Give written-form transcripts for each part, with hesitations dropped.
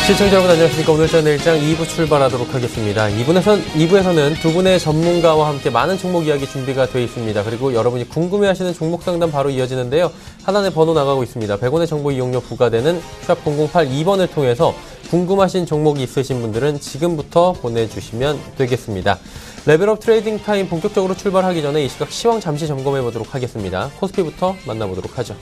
시청자 여러분 안녕하십니까. 오늘자 내일장 2부 출발하도록 하겠습니다. 2부에서는 두 분의 전문가와 함께 많은 종목 이야기 준비가 되어 있습니다. 그리고 여러분이 궁금해하시는 종목 상담 바로 이어지는데요. 하단에 번호 나가고 있습니다. 100원의 정보 이용료 부과되는 샵 0082번을 통해서 궁금하신 종목이 있으신 분들은 지금부터 보내주시면 되겠습니다. 레벨업 트레이딩 타임 본격적으로 출발하기 전에 이 시각 시황 잠시 점검해 보도록 하겠습니다. 코스피부터 만나보도록 하죠.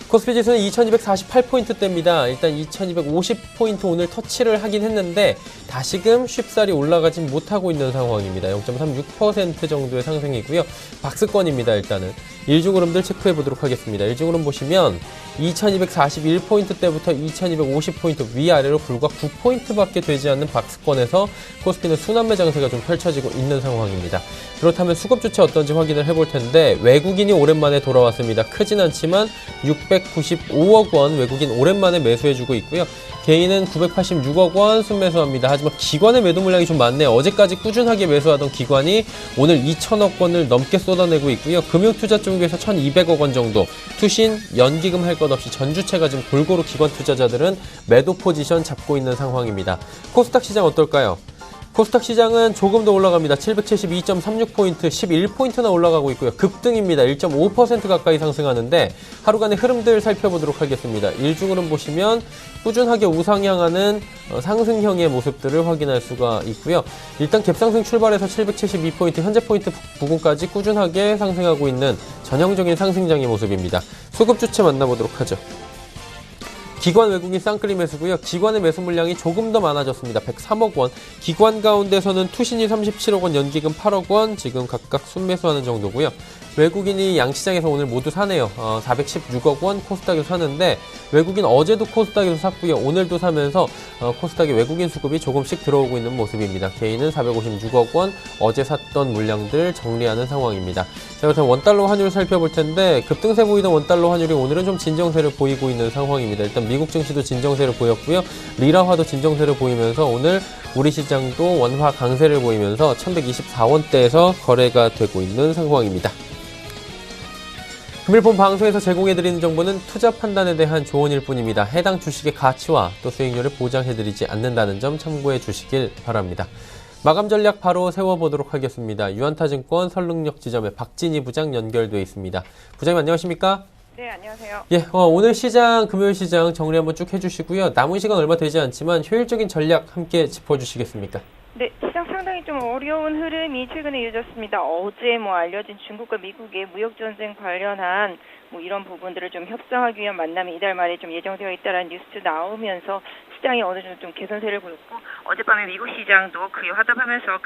코스피 지수는 2248포인트대입니다. 일단 2250포인트 오늘 터치를 하긴 했는데 다시금 쉽사리 올라가진 못하고 있는 상황입니다. 0.36% 정도의 상승이고요. 박스권입니다. 일단은 일중 흐름들 체크해 보도록 하겠습니다. 일중 흐름 보시면 2241포인트대부터 2250포인트 위아래로 불과 9포인트밖에 되지 않는 박스권에서 코스피는 순환매 장세가 좀 펼쳐지고 있는 상황입니다. 그렇다면 수급 주체 어떤지 확인을 해볼 텐데 외국인이 오랜만에 돌아왔습니다. 크진 않지만 695억 원 외국인 오랜만에 매수해주고 있고요. 개인은 986억 원 순매수합니다. 하지만 기관의 매도 물량이 좀 많네요. 어제까지 꾸준하게 매수하던 기관이 오늘 2천억 원을 넘게 쏟아내고 있고요. 금융투자 쪽에서 1,200억 원 정도, 투신, 연기금 할 것 없이 전주체가 지금 골고루 기관 투자자들은 매도 포지션 잡고 있는 상황입니다. 코스닥 시장 어떨까요? 코스닥 시장은 조금 더 올라갑니다. 772.36포인트, 11포인트나 올라가고 있고요. 급등입니다. 1.5% 가까이 상승하는데 하루간의 흐름들 살펴보도록 하겠습니다. 일중 흐름 보시면 꾸준하게 우상향하는 상승형의 모습들을 확인할 수가 있고요. 일단 갭상승 출발해서 772포인트, 현재 포인트 부근까지 꾸준하게 상승하고 있는 전형적인 상승장의 모습입니다. 수급 주체 만나보도록 하죠. 기관 외국인 쌍끌이 매수고요. 기관의 매수 물량이 조금 더 많아졌습니다. 103억 원. 기관 가운데서는 투신이 37억 원, 연기금 8억 원 지금 각각 순매수하는 정도고요. 외국인이 양시장에서 오늘 모두 사네요. 416억 원 코스닥에서 사는데 외국인 어제도 코스닥에서 샀고요. 오늘도 사면서 코스닥의 외국인 수급이 조금씩 들어오고 있는 모습입니다. 개인은 456억 원 어제 샀던 물량들 정리하는 상황입니다. 자, 그렇다면 원달러 환율 살펴볼 텐데 급등세 보이던 원달러 환율이 오늘은 좀 진정세를 보이고 있는 상황입니다. 일단 미국 증시도 진정세를 보였고요. 리라화도 진정세를 보이면서 오늘 우리 시장도 원화 강세를 보이면서 1124원대에서 거래가 되고 있는 상황입니다. 금일본 방송에서 제공해드리는 정보는 투자 판단에 대한 조언일 뿐입니다. 해당 주식의 가치와 또 수익률을 보장해드리지 않는다는 점 참고해 주시길 바랍니다. 마감 전략 바로 세워보도록 하겠습니다. 유한타증권 설릉역 지점에 박진희 부장 연결되어 있습니다. 부장님 안녕하십니까? 네, 안녕하세요. 예, 오늘 시장, 금요일 시장 정리 한번 쭉 해주시고요. 남은 시간 얼마 되지 않지만 효율적인 전략 함께 짚어주시겠습니까? 네, 시장 상당히 좀 어려운 흐름이 최근에 이어졌습니다. 어제 알려진 중국과 미국의 무역전쟁 관련한 이런 부분들을 좀 협상하기 위한 만남이 이달 말에 좀 예정되어 있다는 뉴스 나오면서 시장이 어느 정도 좀 개선세를 보였고 어젯밤에 미국 시장도 그에 화답하면서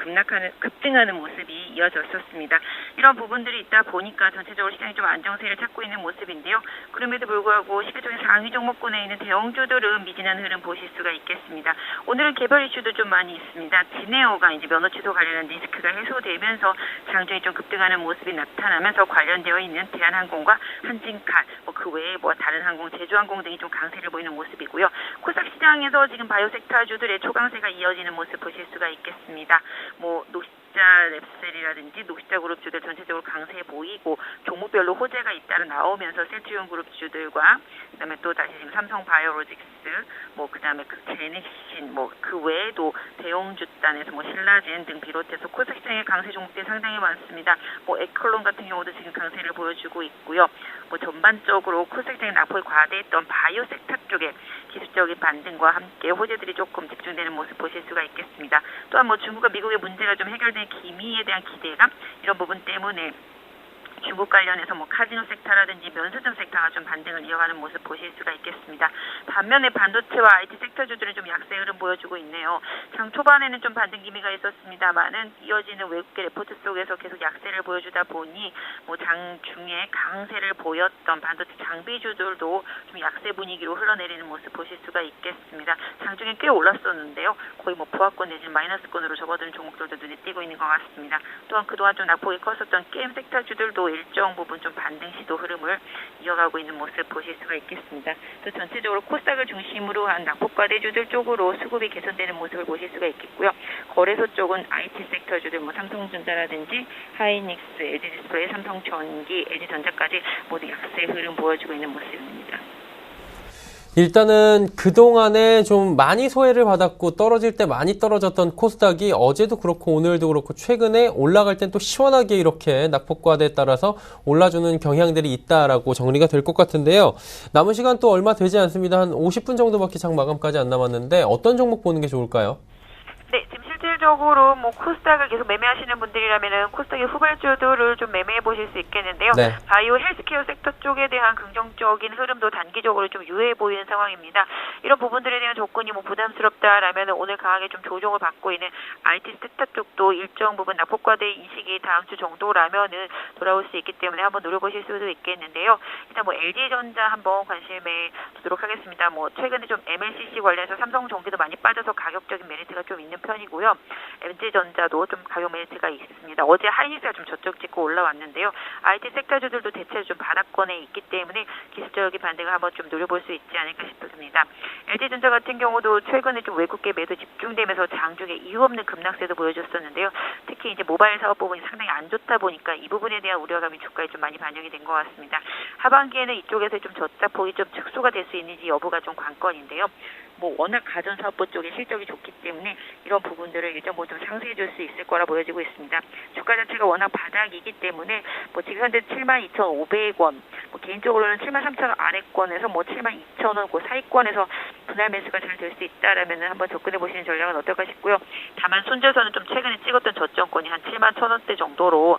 급등하는 모습이 이어졌었습니다. 이런 부분들이 있다 보니까 전체적으로 시장이 좀 안정세를 찾고 있는 모습인데요. 그럼에도 불구하고 시가총액 상위 종목군에 있는 대형주들은 미진한 흐름 보실 수가 있겠습니다. 오늘은 개별 이슈도 좀 많이 있습니다. 지네어가 이제 면허 취소 관련한 리스크가 해소되면서 장중에 좀 급등하는 모습이 나타나면서 관련되어 있는 대한항공과 한진칼, 그 외에 다른 항공, 제주항공 등이 좀 강세를 보이는 모습이고요. 코스닥 시장에서 지금 바이오 섹터주들의 초강세가 이어지는 모습 보실 수가 있겠습니다. 녹시자 랩셀이라든지 녹시자 그룹주들 전체적으로 강세 보이고 종목별로 호재가 잇따라 나오면서 셀트리온 그룹주들과 그다음에 또 다시 지금 삼성 바이오로직스, 그다음에 제넥신, 그 외에도 대형주단에서 신라젠 등 비롯해서 코스닥 시장의 강세 종목들이 상당히 많습니다. 에클론 같은 경우도 지금 강세를 보여주고 있고요. 전반적으로 코스닥 시장의 낙폭이 과대했던 바이오 섹터 쪽에 기술적인 반등과 함께 호재들이 조금 집중되는 모습 보실 수가 있겠습니다. 또한 중국과 미국의 문제가 좀 해결된 기미에 대한 기대감, 이런 부분 때문에 중국 관련해서 카지노 섹터라든지 면세점 섹터가 좀 반등을 이어가는 모습 보실 수가 있겠습니다. 반면에 반도체와 IT 섹터주들은 좀 약세 흐름 보여주고 있네요. 장 초반에는 좀 반등 기미가 있었습니다만은 이어지는 외국계 레포트 속에서 계속 약세를 보여주다 보니 장 중에 강세를 보였던 반도체 장비주들도 좀 약세 분위기로 흘러내리는 모습 보실 수가 있겠습니다. 장 중에 꽤 올랐었는데요. 거의 부하권 내지는 마이너스권으로 접어드는 종목들도 눈에 띄고 있는 것 같습니다. 또한 그동안 좀 낙폭이 컸었던 게임 섹터주들도 일정 부분 좀 반등 시도 흐름을 이어가고 있는 모습 보실 수가 있겠습니다. 또 전체적으로 코스닥을 중심으로 한 낙폭과대주들 쪽으로 수급이 개선되는 모습을 보실 수가 있겠고요. 거래소 쪽은 IT 섹터주들 삼성전자라든지 하이닉스, LG디스플레이, 삼성전기, LG전자까지 모두 약세 흐름 보여주고 있는 모습입니다. 일단은 그동안에 좀 많이 소외를 받았고 떨어질 때 많이 떨어졌던 코스닥이 어제도 그렇고 오늘도 그렇고 최근에 올라갈 땐 또 시원하게 이렇게 낙폭과대에 따라서 올라주는 경향들이 있다라고 정리가 될 것 같은데요. 남은 시간 또 얼마 되지 않습니다. 한 50분 정도밖에 장 마감까지 안 남았는데 어떤 종목 보는 게 좋을까요? 네, 지금 실질적으로 뭐 코스닥을 계속 매매하시는 분들이라면은 코스닥의 후발주들을 좀 매매해 보실 수 있겠는데요. 네. 바이오 헬스케어 섹터 쪽에 대한 긍정적인 흐름도 단기적으로 좀 유효해 보이는 상황입니다. 이런 부분들에 대한 조건이 뭐 부담스럽다라면 오늘 강하게 좀 조정을 받고 있는 IT 섹터 쪽도 일정 부분 낙폭과대 인식이 다음 주 정도라면은 돌아올 수 있기 때문에 한번 노려보실 수도 있겠는데요. 일단 뭐 LG전자 한번 관심에 두도록 하겠습니다. 뭐 최근에 좀 MLCC 관련해서 삼성전기도 많이 빠져서 가격적인 메리트가 좀 있는 편이고요. MZ전자도 좀 가격 메리트가 있습니다. 어제 하이닉스가 좀 저쪽 찍고 올라왔는데요. IT 섹터주들도 대체로 좀 바닥권에 있기 때문에 기술적인 반등을 한번 좀 노려볼 수 있지 않을까 싶습니다. LG전자 같은 경우도 최근에 좀 외국계 매도 집중되면서 장중에 이유 없는 급락세도 보여줬었는데요. 특히 이제 모바일 사업 부분이 상당히 안 좋다 보니까 이 부분에 대한 우려감이 주가에 좀 많이 반영이 된 것 같습니다. 하반기에는 이쪽에서 좀 저작폭이 좀 축소가 될 수 있는지 여부가 좀 관건인데요. 뭐 워낙 가전사업부 쪽에 실적이 좋기 때문에 이런 부분들을 일정 부분 좀 상쇄해 줄 수 있을 거라 보여지고 있습니다. 주가 자체가 워낙 바닥이기 때문에 뭐 지금 현재 72,500원, 뭐 개인적으로는 73,000원 아래권에서 뭐 72,000원 그 사이권에서 분할 매수가 잘 될 수 있다라면 한번 접근해 보시는 전략은 어떨까 싶고요. 다만 손절선은 좀 최근에 찍었던 저점권이 한 71,000원대 정도로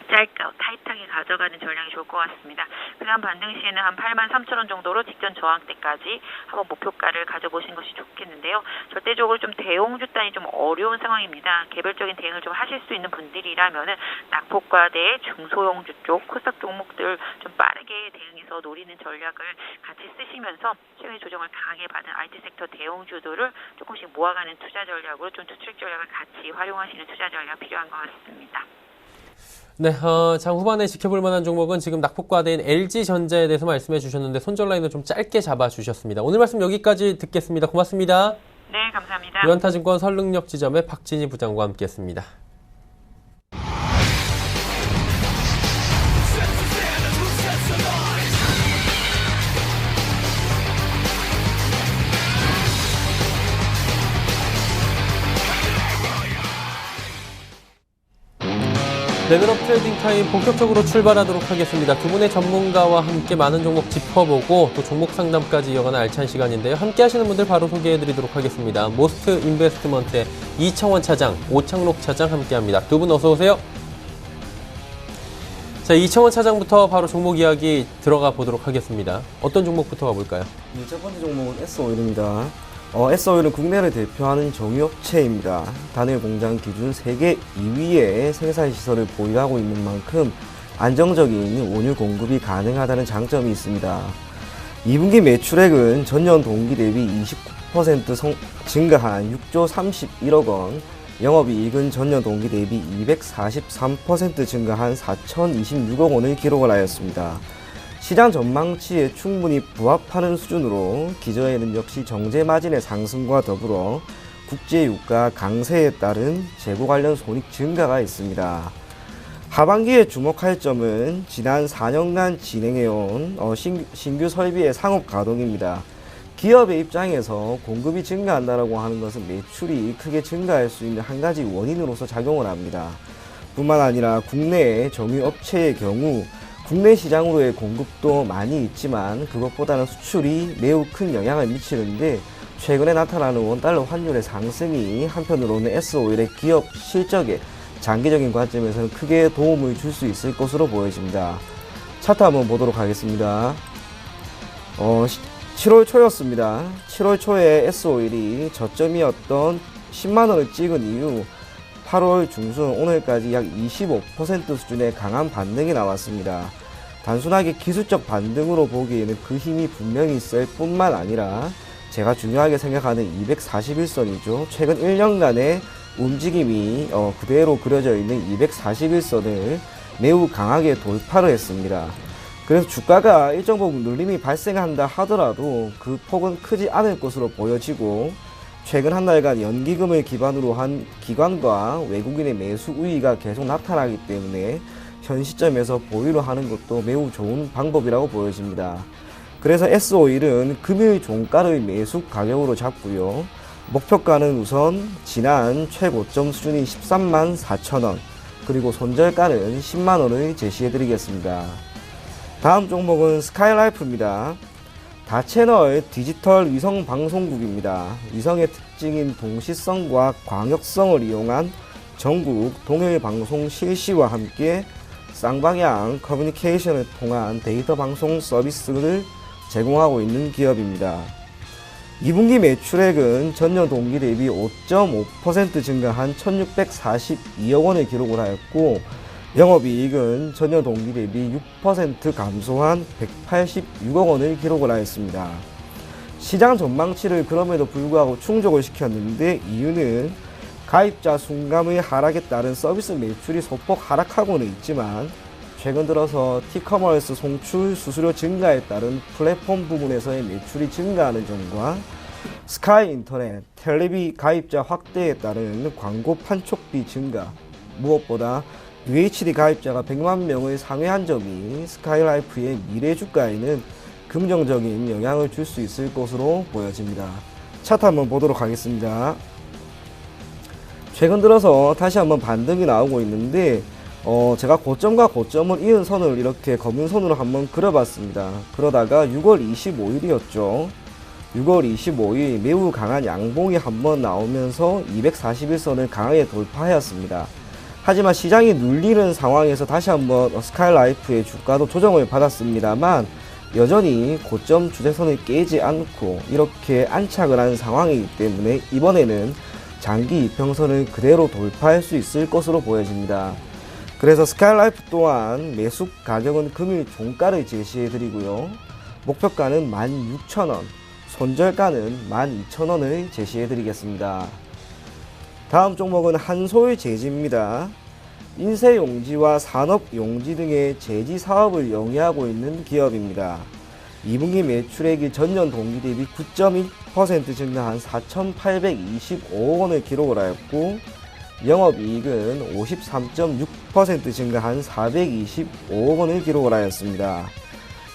짧게 타이트하게 가져가는 전략이 좋을 것 같습니다. 그다음 반등 시에는 한 83,000원 정도로 직전 저항대까지 한번 목표가를 가져보시는 것이 좋겠는데요. 절대적으로 좀 대형주 단이 좀 어려운 상황입니다. 개별적인 대응을 좀 하실 수 있는 분들이라면은 낙폭과대 중소형주 쪽 코스닥 종목들 좀 빠르게 대응해서 노리는 전략을 같이 쓰시면서 최근에 조정을 강하게 받은 IT 섹터 대형주들을 조금씩 모아가는 투자 전략으로 좀 투트랙 전략을 같이 활용하시는 투자 전략 필요한 것 같습니다. 네, 장 후반에 지켜볼 만한 종목은 지금 낙폭과대인 LG전자에 대해서 말씀해 주셨는데 손절 라인을 좀 짧게 잡아주셨습니다. 오늘 말씀 여기까지 듣겠습니다. 고맙습니다. 네, 감사합니다. 유한타증권 설릉역 지점의 박진희 부장과 함께했습니다. 레벨업 트레이딩 타임 본격적으로 출발하도록 하겠습니다. 두 분의 전문가와 함께 많은 종목 짚어보고 또 종목 상담까지 이어가는 알찬 시간인데요. 함께 하시는 분들 바로 소개해드리도록 하겠습니다. 모스트 인베스트먼트의 이청원 차장, 오창록 차장 함께합니다. 두 분 어서 오세요. 자, 이청원 차장부터 바로 종목 이야기 들어가 보도록 하겠습니다. 어떤 종목부터 가볼까요? 네, 첫 번째 종목은 S오일입니다. S오일은 국내를 대표하는 정유업체입니다. 단일 공장 기준 세계 2위의 생산시설을 보유하고 있는 만큼 안정적인 원유 공급이 가능하다는 장점이 있습니다. 2분기 매출액은 전년 동기 대비 29% 증가한 6조 31억 원, 영업이익은 전년 동기 대비 243% 증가한 4,026억 원을 기록을 하였습니다. 시장 전망치에 충분히 부합하는 수준으로 기저에는 역시 정제 마진의 상승과 더불어 국제 유가 강세에 따른 재고 관련 손익 증가가 있습니다. 하반기에 주목할 점은 지난 4년간 진행해온 신규 설비의 상업 가동입니다. 기업의 입장에서 공급이 증가한다고 하는 것은 매출이 크게 증가할 수 있는 한 가지 원인으로서 작용을 합니다. 뿐만 아니라 국내의 정유업체의 경우 국내 시장으로의 공급도 많이 있지만 그것보다는 수출이 매우 큰 영향을 미치는데 최근에 나타나는 원달러 환율의 상승이 한편으로는 S오일의 기업 실적에 장기적인 관점에서는 크게 도움을 줄 수 있을 것으로 보여집니다. 차트 한번 보도록 하겠습니다. 7월 초였습니다. 7월 초에 S오일이 저점이었던 10만원을 찍은 이후 8월 중순 오늘까지 약 25% 수준의 강한 반등이 나왔습니다. 단순하게 기술적 반등으로 보기에는 그 힘이 분명히 있을 뿐만 아니라 제가 중요하게 생각하는 241선이죠. 최근 1년간의 움직임이 그대로 그려져 있는 241선을 매우 강하게 돌파를 했습니다. 그래서 주가가 일정 부분 눌림이 발생한다 하더라도 그 폭은 크지 않을 것으로 보여지고 최근 한 달간 연기금을 기반으로 한 기관과 외국인의 매수 우위가 계속 나타나기 때문에 현 시점에서 보유를 하는 것도 매우 좋은 방법이라고 보여집니다. 그래서 S51은 금일 종가를 매수 가격으로 잡고요. 목표가는 우선 지난 최고점 수준인 13만 4천원, 그리고 손절가는 10만원을 제시해 드리겠습니다. 다음 종목은 스카이라이프입니다. 다채널 디지털 위성 방송국입니다. 위성의 특징인 동시성과 광역성을 이용한 전국 동일 방송 실시와 함께 쌍방향 커뮤니케이션을 통한 데이터 방송 서비스를 제공하고 있는 기업입니다. 2분기 매출액은 전년 동기 대비 5.5% 증가한 1,642억 원을 기록을 하였고, 영업이익은 전년 동기 대비 6% 감소한 186억 원을 기록을 하였습니다. 시장 전망치를 그럼에도 불구하고 충족을 시켰는데, 이유는 가입자 순감의 하락에 따른 서비스 매출이 소폭 하락하고는 있지만, 최근 들어서 티커머스 송출 수수료 증가에 따른 플랫폼 부분에서의 매출이 증가하는 점과 스카이 인터넷, 텔레비 가입자 확대에 따른 광고 판촉비 증가, 무엇보다 UHD 가입자가 100만 명을 상회한 점이 스카이라이프의 미래 주가에는 긍정적인 영향을 줄 수 있을 것으로 보여집니다. 차트 한번 보도록 하겠습니다. 최근 들어서 다시 한번 반등이 나오고 있는데, 제가 고점과 고점을 이은 선을 이렇게 검은 선으로 한번 그려봤습니다. 그러다가 6월 25일이었죠. 6월 25일 매우 강한 양봉이 한번 나오면서 241선을 강하게 돌파하였습니다. 하지만 시장이 눌리는 상황에서 다시 한번 스카이라이프의 주가도 조정을 받았습니다만, 여전히 고점 추세선을 깨지 않고 이렇게 안착을 한 상황이기 때문에 이번에는 장기 이평선을 그대로 돌파할 수 있을 것으로 보여집니다. 그래서 스카이라이프 또한 매수 가격은 금일 종가를 제시해 드리고요. 목표가는 16,000원, 손절가는 12,000원을 제시해 드리겠습니다. 다음 종목은 한솔제지입니다. 인쇄용지와 산업용지 등의 제지 사업을 영위하고 있는 기업입니다. 2분기 매출액이 전년 동기 대비 9.1% 증가한 4,825억 원을 기록을 하였고, 영업이익은 53.6% 증가한 425억 원을 기록을 하였습니다.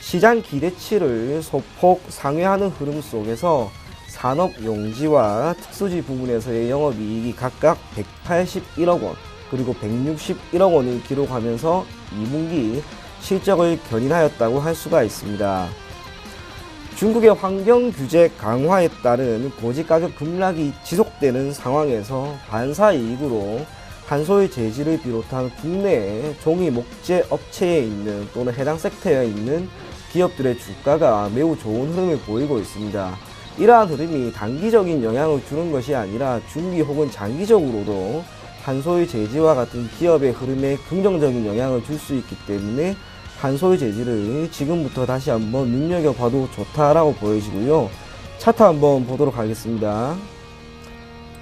시장 기대치를 소폭 상회하는 흐름 속에서 산업용지와 특수지 부분에서의 영업이익이 각각 181억 원, 그리고 161억 원을 기록하면서 2분기 실적을 견인하였다고 할 수가 있습니다. 중국의 환경 규제 강화에 따른 고지가격 급락이 지속되는 상황에서 반사이익으로 한솔제지를 비롯한 국내의 종이 목재 업체에 있는 또는 해당 섹터에 있는 기업들의 주가가 매우 좋은 흐름을 보이고 있습니다. 이러한 흐름이 단기적인 영향을 주는 것이 아니라 중기 혹은 장기적으로도 한솔제지와 같은 기업의 흐름에 긍정적인 영향을 줄 수 있기 때문에 한솔제지를 지금부터 다시 한번 눈여겨봐도 좋다라고 보여지고요. 차트 한번 보도록 하겠습니다.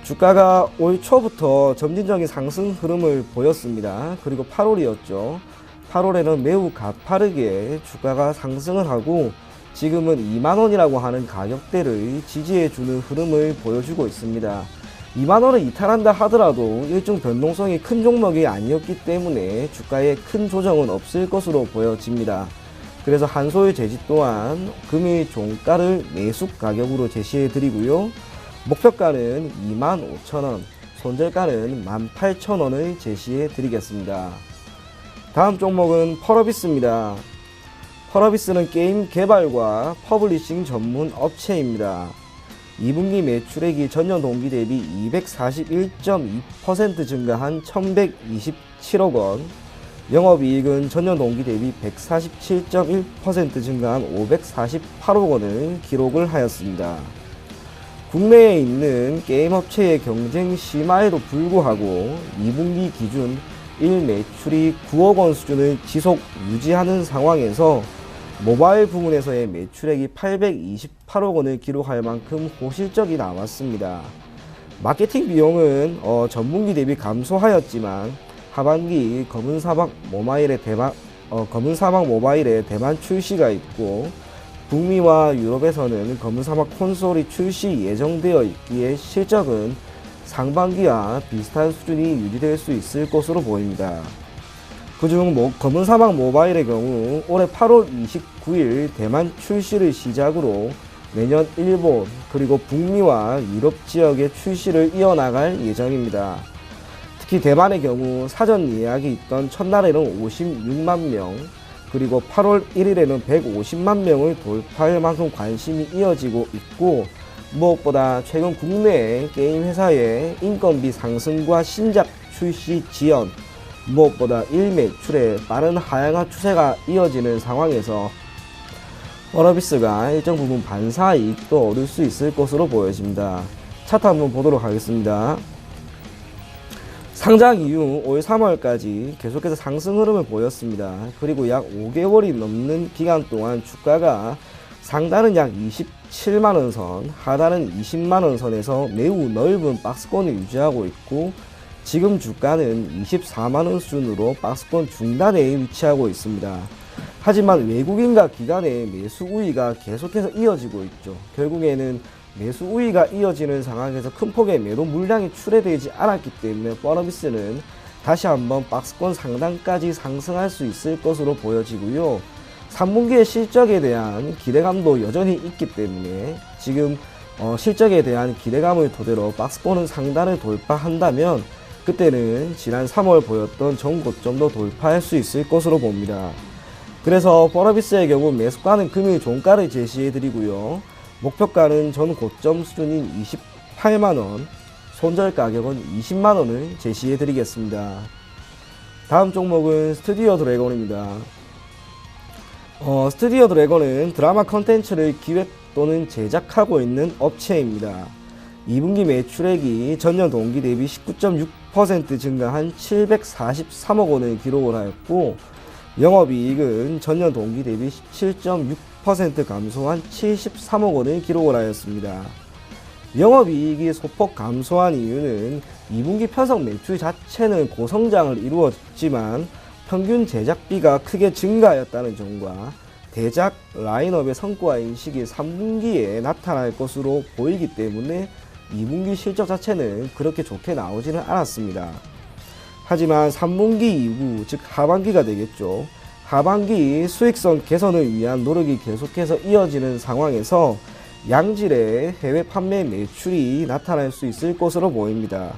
주가가 올 초부터 점진적인 상승 흐름을 보였습니다. 그리고 8월이었죠. 8월에는 매우 가파르게 주가가 상승을 하고 지금은 2만원이라고 하는 가격대를 지지해주는 흐름을 보여주고 있습니다. 2만원을 이탈한다 하더라도 일정 변동성이 큰 종목이 아니었기 때문에 주가에 큰 조정은 없을 것으로 보여집니다. 그래서 한솔제지 또한 금일 종가를 매수 가격으로 제시해 드리고요. 목표가는 25,000원, 손절가는 18,000원을 제시해 드리겠습니다. 다음 종목은 펄어비스입니다. 펄어비스는 게임 개발과 퍼블리싱 전문 업체입니다. 2분기 매출액이 전년 동기 대비 241.2% 증가한 1,127억 원, 영업이익은 전년 동기 대비 147.1% 증가한 548억 원을 기록을 하였습니다. 국내에 있는 게임 업체의 경쟁 심화에도 불구하고 2분기 기준 1매출이 9억 원 수준을 지속 유지하는 상황에서 모바일 부문에서의 매출액이 828억 원을 기록할 만큼 호실적이 나왔습니다. 마케팅 비용은 전분기 대비 감소하였지만 하반기 검은사막 모바일의 대만 출시가 있고 북미와 유럽에서는 검은사막 콘솔이 출시 예정되어 있기에 실적은 상반기와 비슷한 수준이 유지될 수 있을 것으로 보입니다. 그중 검은 사막 모바일의 경우 올해 8월 29일 대만 출시를 시작으로 내년 일본 그리고 북미와 유럽 지역의 출시를 이어나갈 예정입니다. 특히 대만의 경우 사전 예약이 있던 첫날에는 56만 명, 그리고 8월 1일에는 150만 명을 돌파할 만큼 관심이 이어지고 있고, 무엇보다 최근 국내 게임 회사의 인건비 상승과 신작 출시 지연, 무엇보다 일 매출의 빠른 하향화 추세가 이어지는 상황에서 워너비스가 일정 부분 반사 이익도 얻을 수 있을 것으로 보여집니다. 차트 한번 보도록 하겠습니다. 상장 이후 올 3월까지 계속해서 상승 흐름을 보였습니다. 그리고 약 5개월이 넘는 기간 동안 주가가 상단은 약 27만원 선, 하단은 20만원 선에서 매우 넓은 박스권을 유지하고 있고, 지금 주가는 24만원 수준으로 박스권 중단에 위치하고 있습니다. 하지만 외국인과 기관의 매수 우위가 계속해서 이어지고 있죠. 결국에는 매수 우위가 이어지는 상황에서 큰 폭의 매도 물량이 출회되지 않았기 때문에 워너비스는 다시 한번 박스권 상단까지 상승할 수 있을 것으로 보여지고요. 3분기의 실적에 대한 기대감도 여전히 있기 때문에 지금 실적에 대한 기대감을 토대로 박스권은 상단을 돌파한다면 그때는 지난 3월 보였던 전 고점도 돌파할 수 있을 것으로 봅니다. 그래서 워너비스의 경우 매수가는 금일 종가를 제시해 드리고요. 목표가는 전 고점 수준인 28만원, 손절 가격은 20만원을 제시해 드리겠습니다. 다음 종목은 스튜디오 드래곤입니다. 스튜디오 드래곤은 드라마 컨텐츠를 기획 또는 제작하고 있는 업체입니다. 2분기 매출액이 전년 동기 대비 19.6% 증가한 743억 원을 기록을 하였고, 영업이익은 전년 동기 대비 17.6% 감소한 73억 원을 기록을 하였습니다. 영업이익이 소폭 감소한 이유는 2분기 편성 매출 자체는 고성장을 이루었지만 평균 제작비가 크게 증가하였다는 점과 대작 라인업의 성과 인식이 3분기에 나타날 것으로 보이기 때문에 2분기 실적 자체는 그렇게 좋게 나오지는 않았습니다. 하지만 3분기 이후, 즉 하반기가 되겠죠. 하반기 수익성 개선을 위한 노력이 계속해서 이어지는 상황에서 양질의 해외 판매 매출이 나타날 수 있을 것으로 보입니다.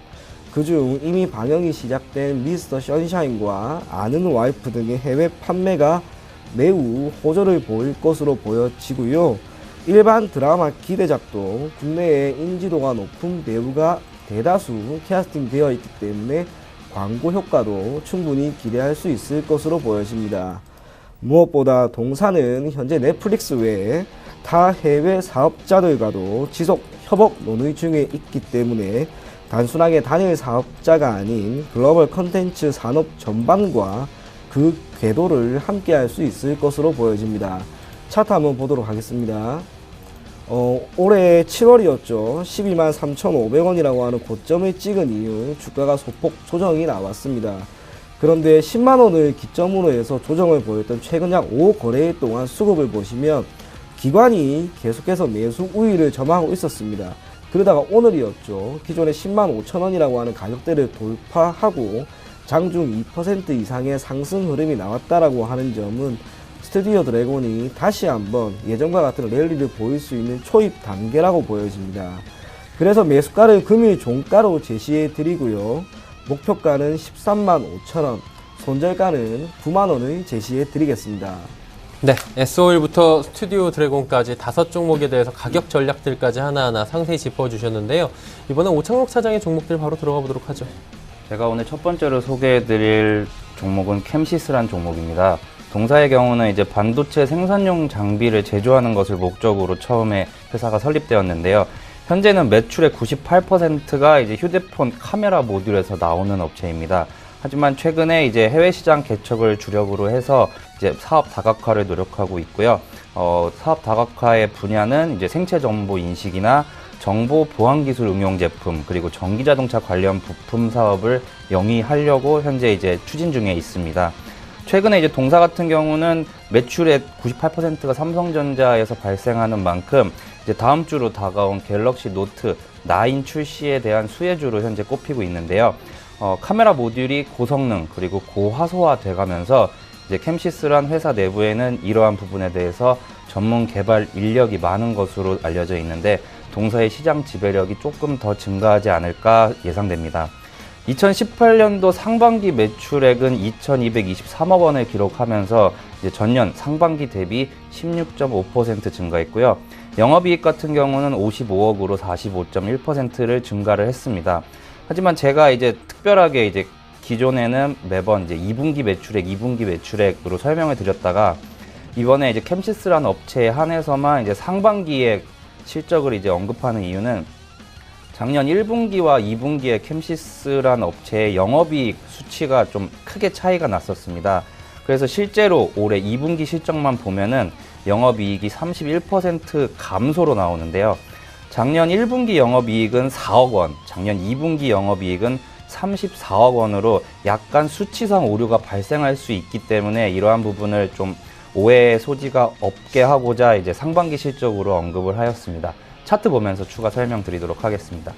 그중 이미 방영이 시작된 미스터 선샤인과 아는 와이프 등의 해외 판매가 매우 호조를 보일 것으로 보여지고요. 일반 드라마 기대작도 국내에 인지도가 높은 배우가 대다수 캐스팅되어 있기 때문에 광고 효과도 충분히 기대할 수 있을 것으로 보여집니다. 무엇보다 동사는 현재 넷플릭스 외에 타 해외 사업자들과도 지속 협업 논의 중에 있기 때문에 단순하게 단일 사업자가 아닌 글로벌 컨텐츠 산업 전반과 그 궤도를 함께 할 수 있을 것으로 보여집니다. 차트 한번 보도록 하겠습니다. 올해 7월이었죠. 12만 3,500원이라고 하는 고점을 찍은 이후 주가가 소폭 조정이 나왔습니다. 그런데 10만원을 기점으로 해서 조정을 보였던 최근 약 5거래일 동안 수급을 보시면 기관이 계속해서 매수 우위를 점하고 있었습니다. 그러다가 오늘이었죠. 기존의 10만 5천원이라고 하는 가격대를 돌파하고 장중 2% 이상의 상승 흐름이 나왔다라고 하는 점은 스튜디오 드래곤이 다시 한번 예전과 같은 랠리를 보일 수 있는 초입 단계라고 보여집니다. 그래서 매수가를 금일 종가로 제시해 드리고요. 목표가는 13만 5천원, 손절가는 9만원을 제시해 드리겠습니다. 네, S-오일부터 스튜디오 드래곤까지 5종목에 대해서 가격 전략들까지 하나하나 상세히 짚어주셨는데요. 이번엔 오창록 차장의 종목들 바로 들어가 보도록 하죠. 제가 오늘 첫 번째로 소개해드릴 종목은 캠시스란 종목입니다. 동사의 경우는 이제 반도체 생산용 장비를 제조하는 것을 목적으로 처음에 회사가 설립되었는데요. 현재는 매출의 98%가 이제 휴대폰 카메라 모듈에서 나오는 업체입니다. 하지만 최근에 이제 해외 시장 개척을 주력으로 해서 이제 사업 다각화를 노력하고 있고요. 사업 다각화의 분야는 이제 생체 정보 인식이나 정보 보안 기술 응용 제품, 그리고 전기 자동차 관련 부품 사업을 영위하려고 현재 이제 추진 중에 있습니다. 최근에 이제 동사 같은 경우는 매출의 98%가 삼성전자에서 발생하는 만큼 이제 다음 주로 다가온 갤럭시 노트 9 출시에 대한 수혜주로 현재 꼽히고 있는데요. 카메라 모듈이 고성능 그리고 고화소화 돼가면서 이제 캠시스란 회사 내부에는 이러한 부분에 대해서 전문 개발 인력이 많은 것으로 알려져 있는데 동사의 시장 지배력이 조금 더 증가하지 않을까 예상됩니다. 2018년도 상반기 매출액은 2,223억 원을 기록하면서 이제 전년 상반기 대비 16.5% 증가했고요. 영업이익 같은 경우는 55억으로 45.1%를 증가를 했습니다. 하지만 제가 이제 특별하게 이제 기존에는 매번 이제 2분기 매출액으로 설명을 드렸다가 이번에 이제 캠시스라는 업체에 한해서만 이제 상반기에 실적을 이제 언급하는 이유는 작년 1분기와 2분기에 캠시스라는 업체의 영업이익 수치가 좀 크게 차이가 났었습니다. 그래서 실제로 올해 2분기 실적만 보면은 영업이익이 31% 감소로 나오는데요. 작년 1분기 영업이익은 4억 원, 작년 2분기 영업이익은 34억 원으로 약간 수치상 오류가 발생할 수 있기 때문에 이러한 부분을 좀 오해의 소지가 없게 하고자 이제 상반기 실적으로 언급을 하였습니다. 차트 보면서 추가 설명드리도록 하겠습니다.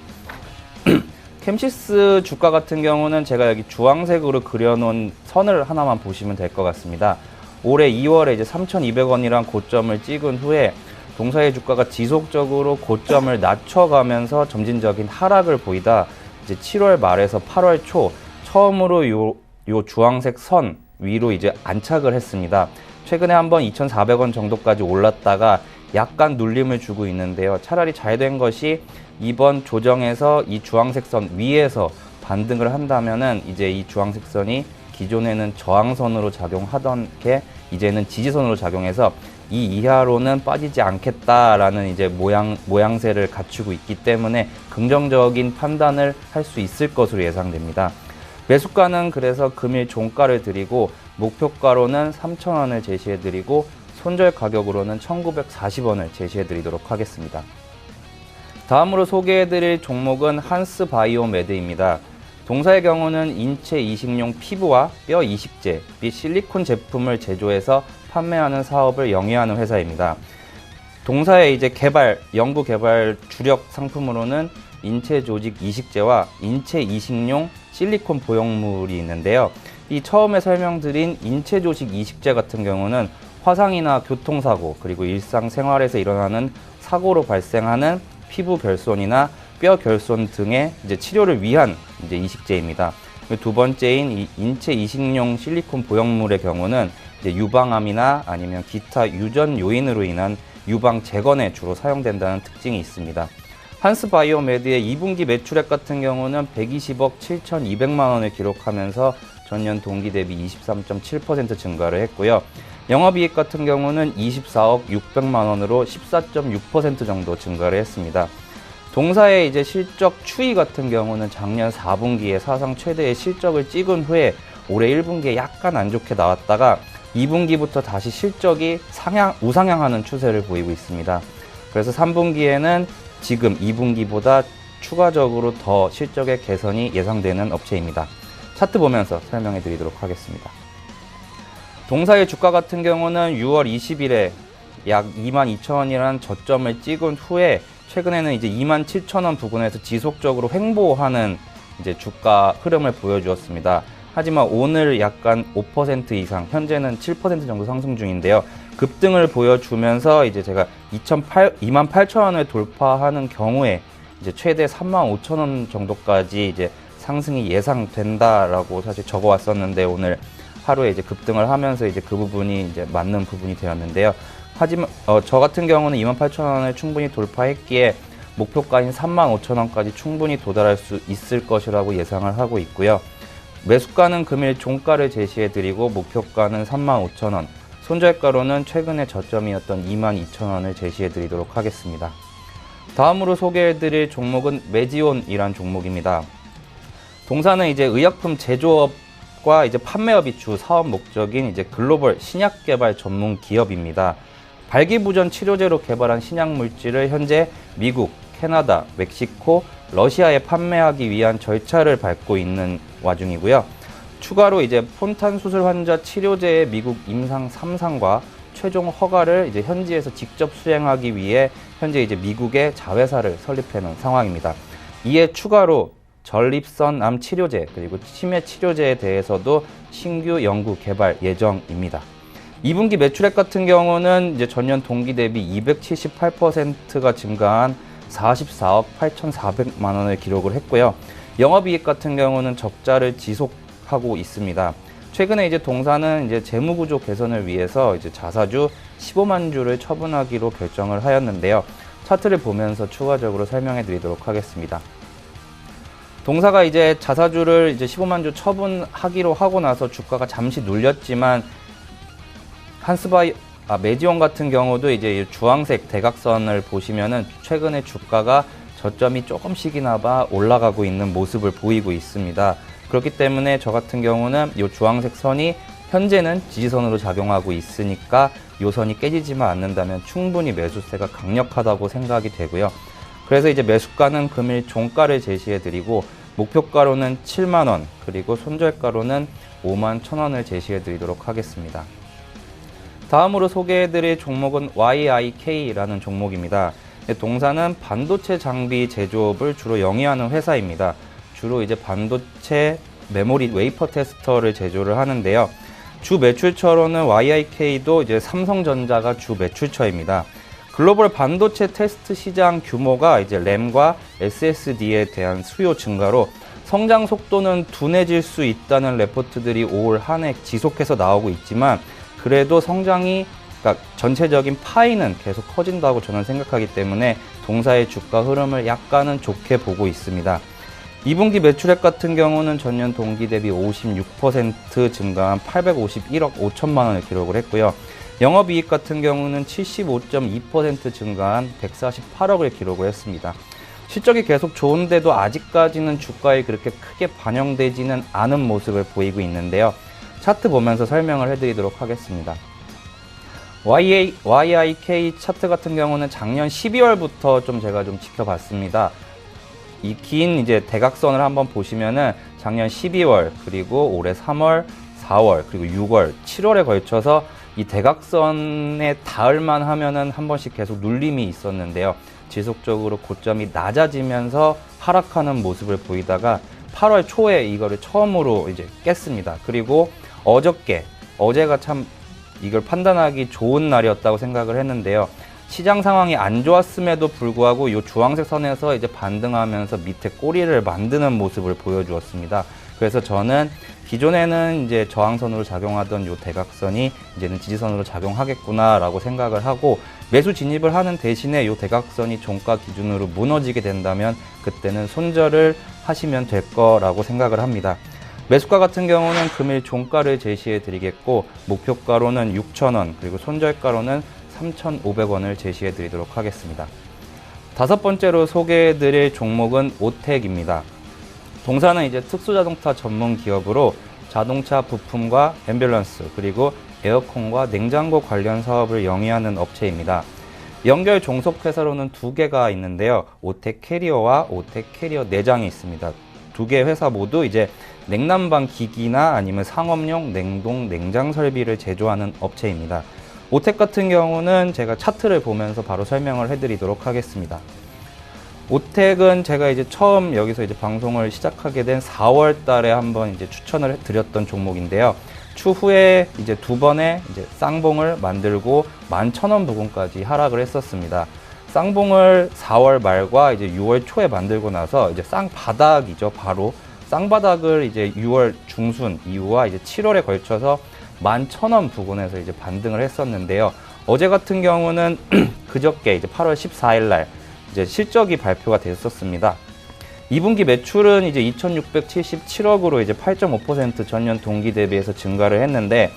캠시스 주가 같은 경우는 제가 여기 주황색으로 그려놓은 선을 하나만 보시면 될 것 같습니다. 올해 2월에 이제 3,200원이란 고점을 찍은 후에 동사의 주가가 지속적으로 고점을 낮춰가면서 점진적인 하락을 보이다 이제 7월 말에서 8월 초 처음으로 요 주황색 선 위로 이제 안착을 했습니다. 최근에 한번 2,400원 정도까지 올랐다가 약간 눌림을 주고 있는데요. 차라리 잘 된 것이 이번 조정에서 이 주황색 선 위에서 반등을 한다면은 이제 이 주황색 선이 기존에는 저항선으로 작용하던 게 이제는 지지선으로 작용해서 이 이하로는 빠지지 않겠다라는 이제 모양새를 갖추고 있기 때문에 긍정적인 판단을 할 수 있을 것으로 예상됩니다. 매수가는 그래서 금일 종가를 드리고 목표가로는 3,000원을 제시해 드리고 손절 가격으로는 1,940원을 제시해 드리도록 하겠습니다. 다음으로 소개해 드릴 종목은 한스바이오메드입니다. 동사의 경우는 인체 이식용 피부와 뼈 이식제 및 실리콘 제품을 제조해서 판매하는 사업을 영위하는 회사입니다. 동사의 이제 연구 개발 주력 상품으로는 인체 조직 이식제와 인체 이식용 실리콘 보형물이 있는데요. 이 처음에 설명드린 인체 조직 이식제 같은 경우는 화상이나 교통사고 그리고 일상생활에서 일어나는 사고로 발생하는 피부 결손이나 뼈 결손 등의 이제 치료를 위한 이제 이식제입니다. 두 번째인 이 인체 이식용 실리콘 보형물의 경우는 이제 유방암이나 아니면 기타 유전 요인으로 인한 유방 재건에 주로 사용된다는 특징이 있습니다. 한스바이오메드의 2분기 매출액 같은 경우는 120억 7,200만 원을 기록하면서 전년 동기 대비 23.7% 증가를 했고요. 영업이익 같은 경우는 24억 600만 원으로 14.6% 정도 증가를 했습니다. 동사의 이제 실적 추이 같은 경우는 작년 4분기에 사상 최대의 실적을 찍은 후에 올해 1분기에 약간 안 좋게 나왔다가 2분기부터 다시 실적이 우상향하는 추세를 보이고 있습니다. 그래서 3분기에는 지금 2분기보다 추가적으로 더 실적의 개선이 예상되는 업체입니다. 차트 보면서 설명해 드리도록 하겠습니다. 동사의 주가 같은 경우는 6월 20일에 약 22,000원이라는 저점을 찍은 후에 최근에는 이제 27,000원 부근에서 지속적으로 횡보하는 이제 주가 흐름을 보여주었습니다. 하지만 오늘 약간 5% 이상, 현재는 7% 정도 상승 중인데요. 급등을 보여주면서 이제 제가 28,000원을 돌파하는 경우에 이제 최대 35,000원 정도까지 이제 상승이 예상된다라고 사실 적어 왔었는데 오늘 하루에 이제 급등을 하면서 이제 그 부분이 이제 맞는 부분이 되었는데요. 하지만 저 같은 경우는 28,000원을 충분히 돌파했기에 목표가인 35,000원까지 충분히 도달할 수 있을 것이라고 예상을 하고 있고요. 매수가는 금일 종가를 제시해 드리고 목표가는 35,000원, 손절가로는 최근의 저점이었던 22,000원을 제시해 드리도록 하겠습니다. 다음으로 소개해 드릴 종목은 메지온이란 종목입니다. 동사는 이제 의약품 제조업과 이제 판매업이 주 사업 목적인 이제 글로벌 신약 개발 전문 기업입니다. 발기부전 치료제로 개발한 신약 물질을 현재 미국, 캐나다, 멕시코, 러시아에 판매하기 위한 절차를 밟고 있는 와중이고요. 추가로 이제 폰탄 수술 환자 치료제의 미국 임상 3상과 최종 허가를 이제 현지에서 직접 수행하기 위해 현재 이제 미국에 자회사를 설립해 놓은 상황입니다. 이에 추가로 전립선암 치료제 그리고 치매 치료제에 대해서도 신규 연구 개발 예정입니다. 2분기 매출액 같은 경우는 이제 전년 동기 대비 278%가 증가한 44억 8,400만 원을 기록을 했고요. 영업이익 같은 경우는 적자를 지속하고 있습니다. 최근에 이제 동사는 이제 재무구조 개선을 위해서 이제 자사주 15만 주를 처분하기로 결정을 하였는데요. 차트를 보면서 추가적으로 설명해 드리도록 하겠습니다. 동사가 이제 자사주를 이제 15만 주 처분하기로 하고 나서 주가가 잠시 눌렸지만 메지온 같은 경우도 이제 주황색 대각선을 보시면은 최근에 주가가 저점이 조금씩이나마 올라가고 있는 모습을 보이고 있습니다. 그렇기 때문에 저 같은 경우는 이 주황색 선이 현재는 지지선으로 작용하고 있으니까 이 선이 깨지지만 않는다면 충분히 매수세가 강력하다고 생각이 되고요. 그래서 이제 매수가는 금일 종가를 제시해 드리고 목표가로는 7만 원 그리고 손절가로는 5만 1,000원을 제시해 드리도록 하겠습니다. 다음으로 소개해 드릴 종목은 YIK라는 종목입니다. 동사는 반도체 장비 제조업을 주로 영위하는 회사입니다. 주로 이제 반도체 메모리 웨이퍼 테스터를 제조를 하는데요. 주 매출처로는 YIK도 이제 삼성전자가 주 매출처입니다. 글로벌 반도체 테스트 시장 규모가 이제 램과 SSD에 대한 수요 증가로 성장 속도는 둔해질 수 있다는 레포트들이 올 한 해 지속해서 나오고 있지만 그래도 성장이 그러니까 전체적인 파이는 계속 커진다고 저는 생각하기 때문에 동사의 주가 흐름을 약간은 좋게 보고 있습니다. 2분기 매출액 같은 경우는 전년 동기 대비 56% 증가한 851억 5천만 원을 기록을 했고요. 영업이익 같은 경우는 75.2% 증가한 148억을 기록을 했습니다. 실적이 계속 좋은데도 아직까지는 주가에 그렇게 크게 반영되지는 않은 모습을 보이고 있는데요. 차트 보면서 설명을 해드리도록 하겠습니다. YIK 차트 같은 경우는 작년 12월부터 제가 지켜봤습니다. 이 긴 이제 대각선을 한번 보시면은 작년 12월 그리고 올해 3월, 4월 그리고 6월, 7월에 걸쳐서 이 대각선에 닿을만 하면은 한 번씩 계속 눌림이 있었는데요. 지속적으로 고점이 낮아지면서 하락하는 모습을 보이다가 8월 초에 이거를 처음으로 이제 깼습니다. 그리고 어제가 참 이걸 판단하기 좋은 날이었다고 생각을 했는데요. 시장 상황이 안 좋았음에도 불구하고 이 주황색 선에서 이제 반등하면서 밑에 꼬리를 만드는 모습을 보여주었습니다. 그래서 저는 기존에는 이제 저항선으로 작용하던 이 대각선이 이제는 지지선으로 작용하겠구나라고 생각을 하고 매수 진입을 하는 대신에 이 대각선이 종가 기준으로 무너지게 된다면 그때는 손절을 하시면 될 거라고 생각을 합니다. 매수가 같은 경우는 금일 종가를 제시해 드리겠고 목표가로는 6,000원 그리고 손절가로는 3,500원을 제시해 드리도록 하겠습니다. 다섯 번째로 소개해 드릴 종목은 오텍입니다. 동사는 이제 특수자동차 전문 기업으로 자동차 부품과 앰뷸런스 그리고 에어컨과 냉장고 관련 사업을 영위하는 업체입니다. 연결 종속 회사로는 두 개가 있는데요. 오텍 캐리어와 오텍 캐리어 내장이 있습니다. 두 개 회사 모두 이제 냉난방 기기나 아니면 상업용 냉동 냉장 설비를 제조하는 업체입니다. 오텍 같은 경우는 제가 차트를 보면서 바로 설명을 해드리도록 하겠습니다. 오텍은 제가 이제 처음 여기서 이제 방송을 시작하게 된 4월 달에 한번 이제 추천을 드렸던 종목인데요. 추후에 이제 두 번의 이제 쌍봉을 만들고 11,000원 부근까지 하락을 했었습니다. 쌍봉을 4월 말과 이제 6월 초에 만들고 나서 이제 쌍바닥이죠. 바로 쌍바닥을 이제 6월 중순 이후와 이제 7월에 걸쳐서 11,000원 부근에서 이제 반등을 했었는데요. 어제 같은 경우는 그저께 이제 8월 14일 날 이제 실적이 발표가 됐었습니다. 2분기 매출은 이제 2,677억으로 이제 8.5% 전년 동기 대비해서 증가를 했는데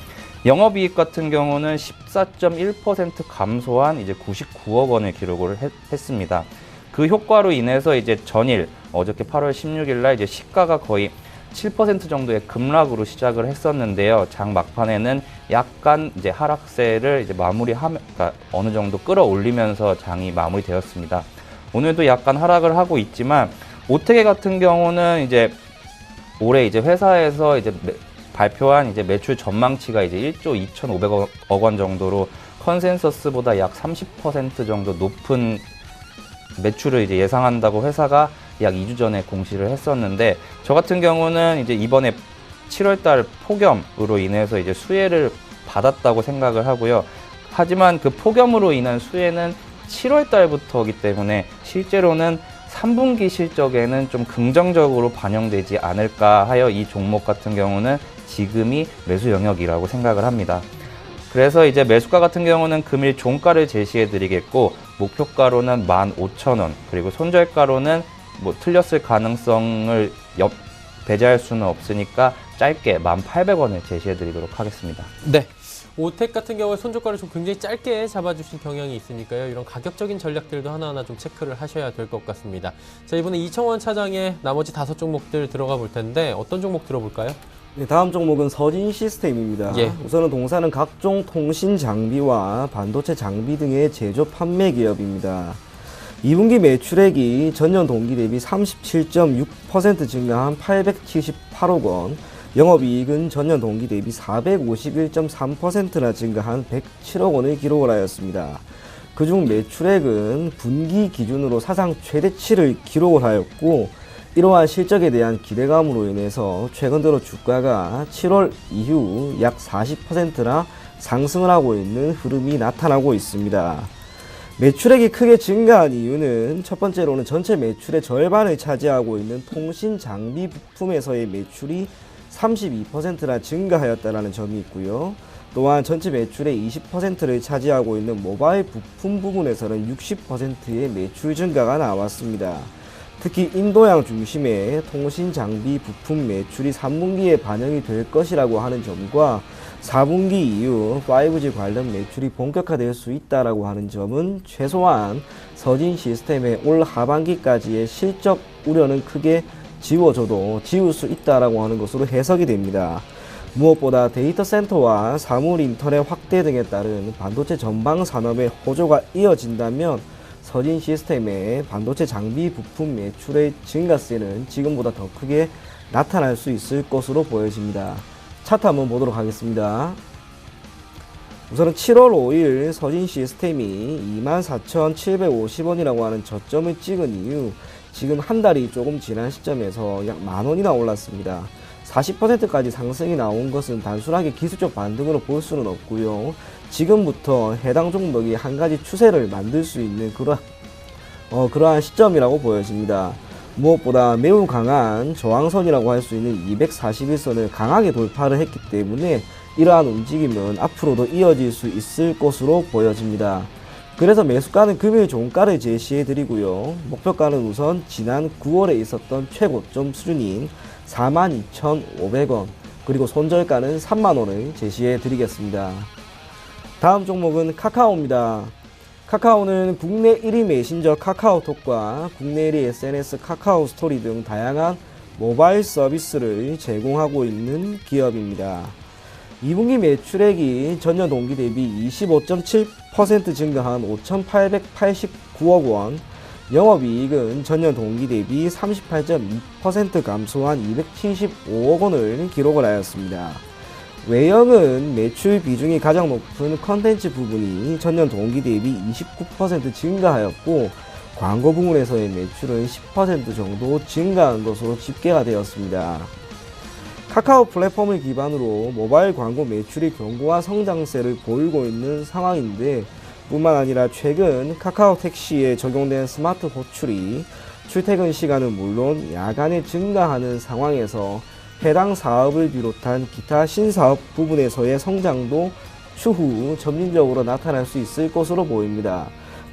영업이익 같은 경우는 14.1% 감소한 이제 99억 원을 기록을 했습니다. 그 효과로 인해서 이제 전일 어저께 8월 16일 날 이제 시가가 거의 7% 정도의 급락으로 시작을 했었는데요. 장 막판에는 약간 이제 하락세를 이제 그러니까 어느 정도 끌어올리면서 장이 마무리되었습니다. 오늘도 약간 하락을 하고 있지만 오텍 같은 경우는 이제 올해 이제 회사에서 이제 발표한 이제 매출 전망치가 이제 1조 2,500억 원 정도로 컨센서스보다 약 30% 정도 높은 매출을 이제 예상한다고 회사가 약 2주 전에 공시를 했었는데, 저 같은 경우는 이제 이번에 7월달 폭염으로 인해서 이제 수혜를 받았다고 생각을 하고요. 하지만 그 폭염으로 인한 수혜는 7월달부터이기 때문에 실제로는 3분기 실적에는 좀 긍정적으로 반영되지 않을까 하여 이 종목 같은 경우는 지금이 매수 영역이라고 생각을 합니다. 그래서 이제 매수가 같은 경우는 금일 종가를 제시해 드리겠고, 목표가로는 15,000원, 그리고 손절가로는 뭐 틀렸을 가능성을 배제할 수는 없으니까 짧게 1,800원을 제시해 드리도록 하겠습니다. 네. 오텍 같은 경우에 손절가를 좀 굉장히 짧게 잡아주신 경향이 있으니까요. 이런 가격적인 전략들도 하나하나 좀 체크를 하셔야 될 것 같습니다. 자, 이번에 이청원 차장의 나머지 5종목들 들어가 볼 텐데 어떤 종목 들어볼까요? 네, 다음 종목은 서진 시스템입니다. 예. 우선은 동사는 각종 통신 장비와 반도체 장비 등의 제조 판매 기업입니다. 2분기 매출액이 전년 동기 대비 37.6% 증가한 878억 원, 영업이익은 전년 동기 대비 451.3%나 증가한 107억 원을 기록을 하였습니다. 그중 매출액은 분기 기준으로 사상 최대치를 기록을 하였고, 이러한 실적에 대한 기대감으로 인해서 최근 들어 주가가 7월 이후 약 40%나 상승을 하고 있는 흐름이 나타나고 있습니다. 매출액이 크게 증가한 이유는 첫 번째로는 전체 매출의 절반을 차지하고 있는 통신 장비 부품에서의 매출이 32%나 증가하였다는 점이 있고요. 또한 전체 매출의 20%를 차지하고 있는 모바일 부품 부분에서는 60%의 매출 증가가 나왔습니다. 특히 인도양 중심의 통신 장비 부품 매출이 3분기에 반영이 될 것이라고 하는 점과 4분기 이후 5G 관련 매출이 본격화될 수 있다라고 하는 점은 최소한 서진 시스템의 올 하반기까지의 실적 우려는 크게 지워져도 지울 수 있다라고 하는 것으로 해석이 됩니다. 무엇보다 데이터 센터와 사물 인터넷 확대 등에 따른 반도체 전방 산업의 호조가 이어진다면 서진 시스템의 반도체 장비 부품 매출의 증가세는 지금보다 더 크게 나타날 수 있을 것으로 보여집니다. 차트 한번 보도록 하겠습니다. 우선은 7월 5일 서진 시스템이 24,750원이라고 하는 저점을 찍은 이후 지금 한 달이 조금 지난 시점에서 약 10,000원이나 올랐습니다. 40%까지 상승이 나온 것은 단순하게 기술적 반등으로 볼 수는 없고요. 지금부터 해당 종목이 한 가지 추세를 만들 수 있는 그러한 시점이라고 보여집니다. 무엇보다 매우 강한 저항선이라고 할 수 있는 241선을 강하게 돌파를 했기 때문에 이러한 움직임은 앞으로도 이어질 수 있을 것으로 보여집니다. 그래서 매수가는 금일 종가를 제시해 드리고요. 목표가는 우선 지난 9월에 있었던 최고점 수준인 42,500원, 그리고 손절가는 30,000원을 제시해 드리겠습니다. 다음 종목은 카카오입니다. 카카오는 국내 1위 메신저 카카오톡과 국내 1위 SNS 카카오 스토리 등 다양한 모바일 서비스를 제공하고 있는 기업입니다. 2분기 매출액이 전년 동기 대비 25.7% 증가한 5,889억 원, 영업이익은 전년 동기 대비 38.2% 감소한 275억 원을 기록을 하였습니다. 외형은 매출 비중이 가장 높은 컨텐츠 부분이 전년 동기 대비 29% 증가하였고, 광고 부문에서의 매출은 10% 정도 증가한 것으로 집계가 되었습니다. 카카오 플랫폼을 기반으로 모바일 광고 매출이 견고한 성장세를 보이고 있는 상황인데, 뿐만 아니라 최근 카카오 택시에 적용된 스마트 호출이 출퇴근 시간은 물론 야간에 증가하는 상황에서 해당 사업을 비롯한 기타 신사업 부분에서의 성장도 추후 점진적으로 나타날 수 있을 것으로 보입니다.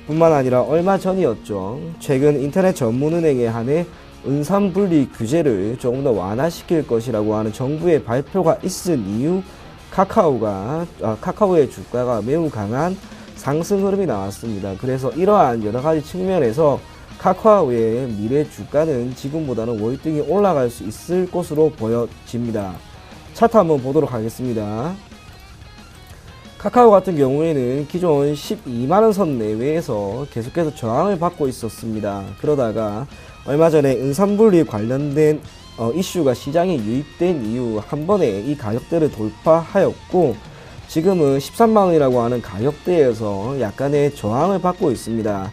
뿐만 아니라 얼마 전이었죠. 최근 인터넷 전문은행에 한해 은산분리 규제를 조금 더 완화시킬 것이라고 하는 정부의 발표가 있은 이후 카카오의 주가가 매우 강한 상승 흐름이 나왔습니다. 그래서 이러한 여러 가지 측면에서 카카오의 미래 주가는 지금보다는 월등히 올라갈 수 있을 것으로 보여집니다. 차트 한번 보도록 하겠습니다. 카카오 같은 경우에는 기존 12만원 선 내외에서 계속해서 저항을 받고 있었습니다. 그러다가 얼마 전에 은산분리 관련된 이슈가 시장에 유입된 이후 한 번에 이 가격대를 돌파하였고, 지금은 13만원이라고 하는 가격대에서 약간의 저항을 받고 있습니다.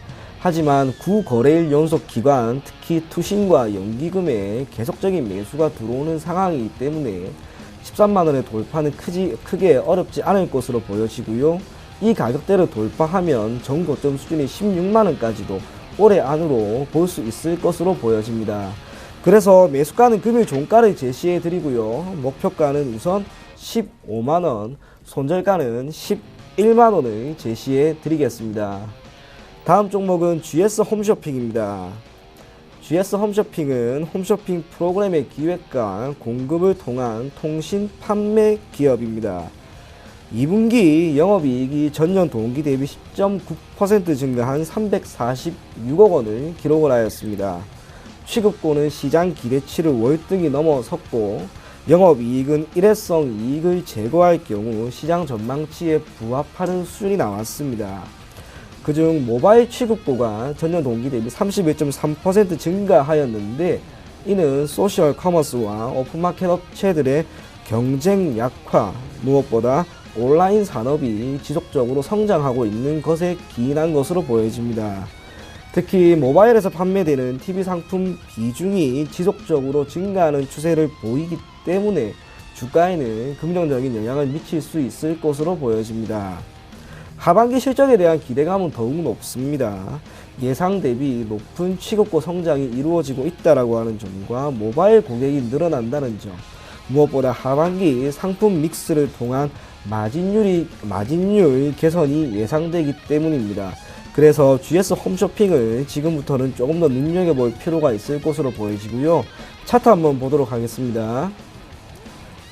하지만 9거래일 연속 기간, 특히 투신과 연기금에 계속적인 매수가 들어오는 상황이기 때문에 13만원의 돌파는 크게 어렵지 않을 것으로 보여지고요. 이 가격대를 돌파하면 전고점 수준이 16만원까지도 올해 안으로 볼 수 있을 것으로 보여집니다. 그래서 매수가는 금일 종가를 제시해 드리고요. 목표가는 우선 15만원, 손절가는 11만원을 제시해 드리겠습니다. 다음 종목은 GS 홈쇼핑입니다. GS 홈쇼핑은 홈쇼핑 프로그램의 기획과 공급을 통한 통신 판매 기업입니다. 2분기 영업이익이 전년 동기 대비 10.9% 증가한 346억 원을 기록을 하였습니다. 취급고는 시장 기대치를 월등히 넘어섰고 영업이익은 일회성 이익을 제거할 경우 시장 전망치에 부합하는 수준이 나왔습니다. 그중 모바일 취급고가 전년 동기 대비 31.3% 증가하였는데 이는 소셜 커머스와 오픈마켓 업체들의 경쟁 약화, 무엇보다 온라인 산업이 지속적으로 성장하고 있는 것에 기인한 것으로 보여집니다. 특히 모바일에서 판매되는 TV 상품 비중이 지속적으로 증가하는 추세를 보이기 때문에 주가에는 긍정적인 영향을 미칠 수 있을 것으로 보여집니다. 하반기 실적에 대한 기대감은 더욱 높습니다. 예상 대비 높은 취급고 성장이 이루어지고 있다라고 하는 점과 모바일 고객이 늘어난다는 점, 무엇보다 하반기 상품 믹스를 통한 마진율 개선이 예상되기 때문입니다. 그래서 GS 홈쇼핑을 지금부터는 조금 더 눈여겨볼 필요가 있을 것으로 보여지고요. 차트 한번 보도록 하겠습니다.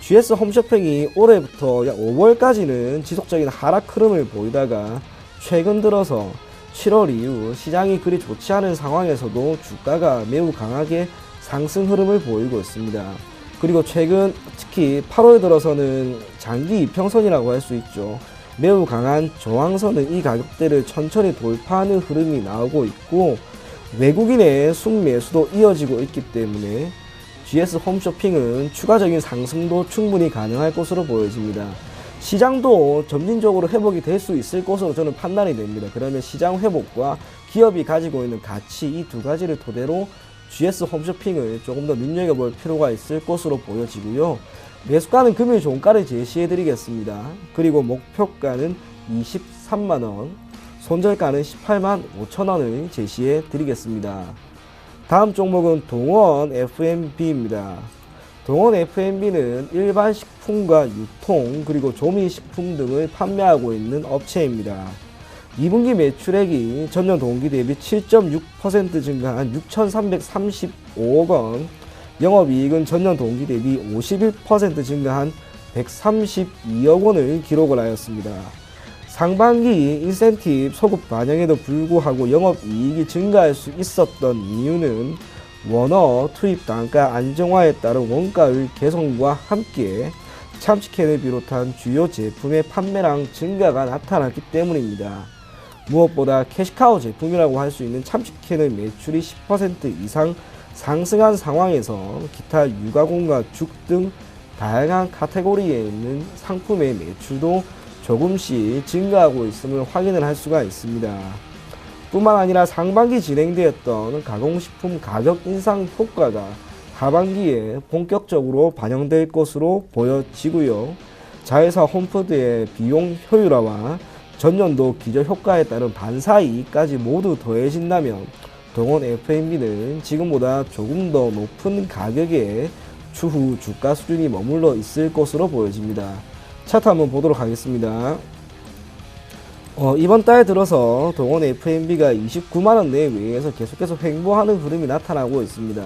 GS 홈쇼핑이 올해부터 약 5월까지는 지속적인 하락 흐름을 보이다가 최근 들어서 7월 이후 시장이 그리 좋지 않은 상황에서도 주가가 매우 강하게 상승 흐름을 보이고 있습니다. 그리고 최근 특히 8월 들어서는 장기 이평선이라고 할 수 있죠. 매우 강한 저항선은 이 가격대를 천천히 돌파하는 흐름이 나오고 있고 외국인의 순매수도 이어지고 있기 때문에 GS 홈쇼핑은 추가적인 상승도 충분히 가능할 것으로 보여집니다. 시장도 점진적으로 회복이 될 수 있을 것으로 저는 판단이 됩니다. 그러면 시장 회복과 기업이 가지고 있는 가치 이 두 가지를 토대로 GS 홈쇼핑을 조금 더 눈여겨볼 필요가 있을 것으로 보여지고요. 매수가는 금일 종가를 제시해 드리겠습니다. 그리고 목표가는 23만원, 손절가는 18만 5천원을 제시해 드리겠습니다. 다음 종목은 동원 F&B입니다. 동원 F&B는 일반 식품과 유통 그리고 조미식품 등을 판매하고 있는 업체입니다. 2분기 매출액이 전년 동기 대비 7.6% 증가한 6,335억 원, 영업이익은 전년 동기 대비 51% 증가한 132억 원을 기록을 하였습니다. 상반기 인센티브 소급 반영에도 불구하고 영업이익이 증가할 수 있었던 이유는 원어 투입 단가 안정화에 따른 원가율 개선과 함께 참치캔을 비롯한 주요 제품의 판매량 증가가 나타났기 때문입니다. 무엇보다 캐시카우 제품이라고 할 수 있는 참치캔의 매출이 10% 이상 상승한 상황에서 기타 유가공과 죽 등 다양한 카테고리에 있는 상품의 매출도 조금씩 증가하고 있음을 확인을 할 수가 있습니다. 뿐만 아니라 상반기 진행되었던 가공식품 가격 인상 효과가 하반기에 본격적으로 반영될 것으로 보여지고요. 자회사 홈푸드의 비용 효율화와 전년도 기저효과에 따른 반사이익까지 모두 더해진다면 동원 F&B는 지금보다 조금 더 높은 가격에 추후 주가 수준이 머물러 있을 것으로 보여집니다. 차트 한번 보도록 하겠습니다. 이번 달 들어서 동원 F&B가 29만원 내외에서 계속해서 횡보하는 흐름이 나타나고 있습니다.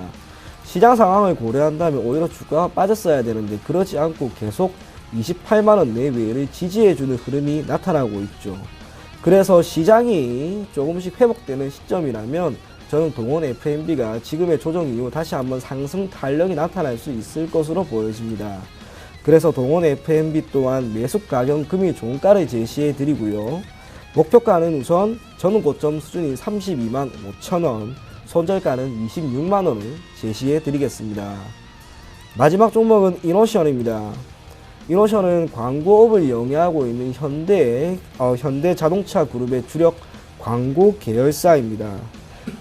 시장 상황을 고려한다면 오히려 주가가 빠졌어야 되는데 그러지 않고 계속 28만원 내외를 지지해주는 흐름이 나타나고 있죠. 그래서 시장이 조금씩 회복되는 시점이라면 저는 동원 F&B가 지금의 조정 이후 다시 한번 상승 탄력이 나타날 수 있을 것으로 보여집니다. 그래서 동원 F&B 또한 매수 가격 금일 종가를 제시해 드리고요. 목표가는 우선 전후 고점 수준인 32만 5천원, 손절가는 26만원을 제시해 드리겠습니다. 마지막 종목은 이노션입니다. 이노션은 광고업을 영위하고 있는 현대 자동차 그룹의 주력 광고 계열사입니다.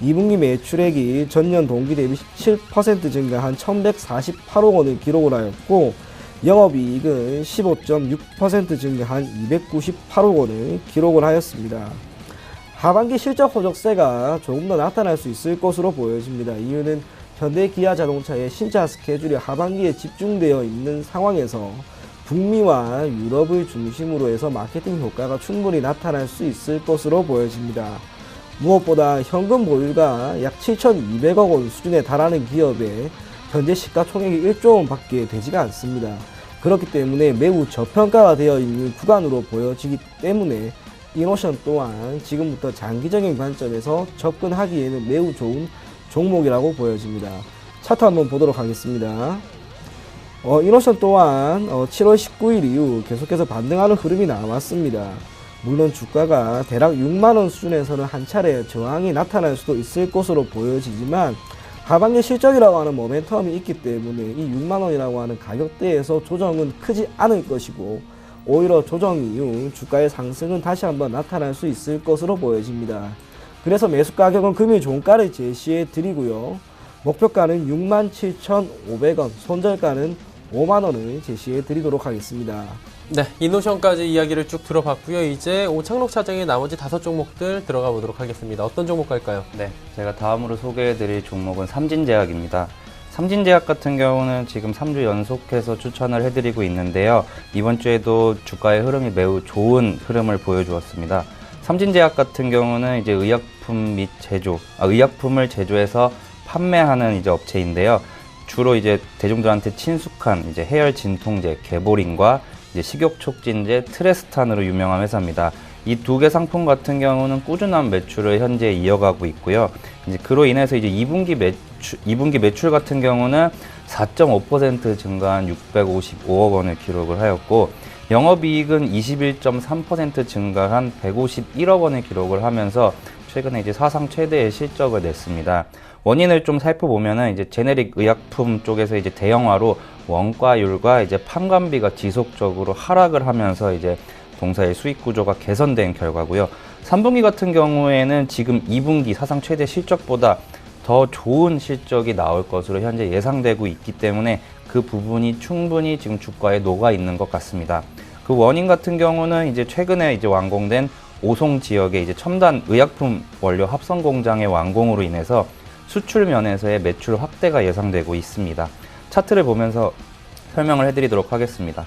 2분기 매출액이 전년 동기 대비 17% 증가한 1148억 원을 기록을 하였고 영업이익은 15.6% 증가한 298억 원을 기록을 하였습니다. 하반기 실적 호적세가 조금 더 나타날 수 있을 것으로 보여집니다. 이유는 현대 기아 자동차의 신차 스케줄이 하반기에 집중되어 있는 상황에서 북미와 유럽을 중심으로 해서 마케팅 효과가 충분히 나타날 수 있을 것으로 보여집니다. 무엇보다 현금 보유가 약 7,200억 원 수준에 달하는 기업에 현재 시가총액이 1조 원밖에 되지가 않습니다. 그렇기 때문에 매우 저평가가 되어 있는 구간으로 보여지기 때문에 이노션 또한 지금부터 장기적인 관점에서 접근하기에는 매우 좋은 종목이라고 보여집니다. 차트 한번 보도록 하겠습니다. 이노션 또한 7월 19일 이후 계속해서 반등하는 흐름이 나왔습니다. 물론 주가가 대략 6만원 수준에서는 한 차례 저항이 나타날 수도 있을 것으로 보여지지만 하반기 실적이라고 하는 모멘텀이 있기 때문에 이 6만원이라고 하는 가격대에서 조정은 크지 않을 것이고 오히려 조정 이후 주가의 상승은 다시 한번 나타날 수 있을 것으로 보여집니다. 그래서 매수 가격은 금일 종가를 제시해 드리고요. 목표가는 67,500원, 손절가는 5만원을 제시해 드리도록 하겠습니다. 네, 이노션까지 이야기를 쭉 들어봤고요. 이제 오창록 차장의 나머지 5종목들 들어가 보도록 하겠습니다. 어떤 종목 갈까요? 네, 제가 다음으로 소개해드릴 종목은 삼진제약입니다. 삼진제약 같은 경우는 지금 3주 연속해서 추천을 해드리고 있는데요. 이번 주에도 주가의 흐름이 매우 좋은 흐름을 보여주었습니다. 삼진제약 같은 경우는 이제 의약품을 제조해서 판매하는 이제 업체인데요. 주로 이제 대중들한테 친숙한 이제 해열 진통제 개보린과 이제 식욕 촉진제 트레스탄으로 유명한 회사입니다. 이 두 개 상품 같은 경우는 꾸준한 매출을 현재 이어가고 있고요. 이제 그로 인해서 이제 2분기 매출 같은 경우는 4.5% 증가한 655억 원을 기록을 하였고 영업이익은 21.3% 증가한 151억 원을 기록을 하면서 최근에 이제 사상 최대의 실적을 냈습니다. 원인을 좀 살펴보면은 이제 제네릭 의약품 쪽에서 이제 대형화로 원가율과 이제 판관비가 지속적으로 하락을 하면서 이제 동사의 수익 구조가 개선된 결과고요. 3분기 같은 경우에는 지금 2분기 사상 최대 실적보다 더 좋은 실적이 나올 것으로 현재 예상되고 있기 때문에 그 부분이 충분히 지금 주가에 녹아 있는 것 같습니다. 그 원인 같은 경우는 이제 최근에 이제 완공된 오송 지역의 이제 첨단 의약품 원료 합성 공장의 완공으로 인해서 수출 면에서의 매출 확대가 예상되고 있습니다. 차트를 보면서 설명을 해드리도록 하겠습니다.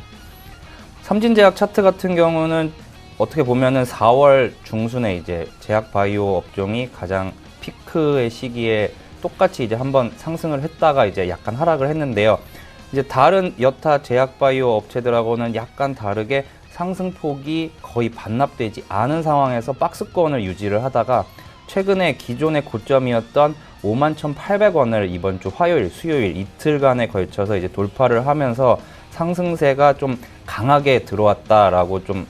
삼진제약 차트 같은 경우는 어떻게 보면은 4월 중순에 이제 제약 바이오 업종이 가장 피크의 시기에 똑같이 이제 한번 상승을 했다가 이제 약간 하락을 했는데요. 이제 다른 여타 제약 바이오 업체들하고는 약간 다르게 상승폭이 거의 반납되지 않은 상황에서 박스권을 유지를 하다가 최근에 기존의 고점이었던 51,800원을 이번 주 화요일, 수요일 이틀간에 걸쳐서 이제 돌파를 하면서 상승세가 좀 강하게 들어왔다라고 좀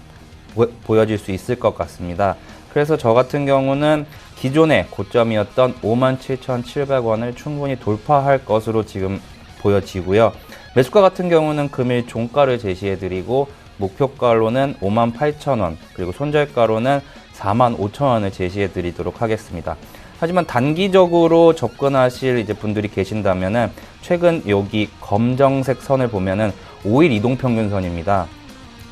보여질 수 있을 것 같습니다. 그래서 저 같은 경우는 기존의 고점이었던 57,700원을 충분히 돌파할 것으로 지금 보여지고요. 매수가 같은 경우는 금일 종가를 제시해드리고 목표가로는 58,000원 그리고 손절가로는 45,000원을 제시해드리도록 하겠습니다. 하지만 단기적으로 접근하실 이제 분들이 계신다면은 최근 여기 검정색 선을 보면은 5일 이동평균선입니다.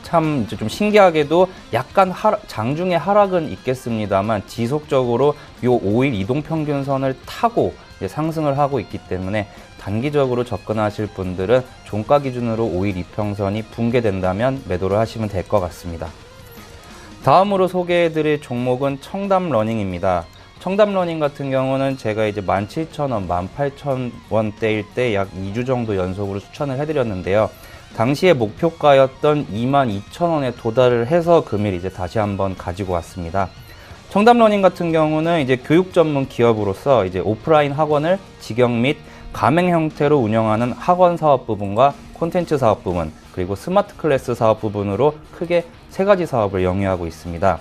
참 이제 좀 신기하게도 약간 장중에 하락은 있겠습니다만 지속적으로 요 5일 이동평균선을 타고 이제 상승을 하고 있기 때문에 단기적으로 접근하실 분들은 종가 기준으로 5일 이평선이 붕괴된다면 매도를 하시면 될 것 같습니다. 다음으로 소개해드릴 종목은 청담러닝입니다. 청담러닝 같은 경우는 제가 이제 17,000원, 18,000원대일 때 약 2주 정도 연속으로 추천을 해드렸는데요. 당시에 목표가였던 22,000원에 도달을 해서 금일 이제 다시 한번 가지고 왔습니다. 청담러닝 같은 경우는 이제 교육 전문 기업으로서 이제 오프라인 학원을 직영 및 가맹 형태로 운영하는 학원 사업 부분과 콘텐츠 사업 부분, 그리고 스마트 클래스 사업 부분으로 크게 세 가지 사업을 영위하고 있습니다.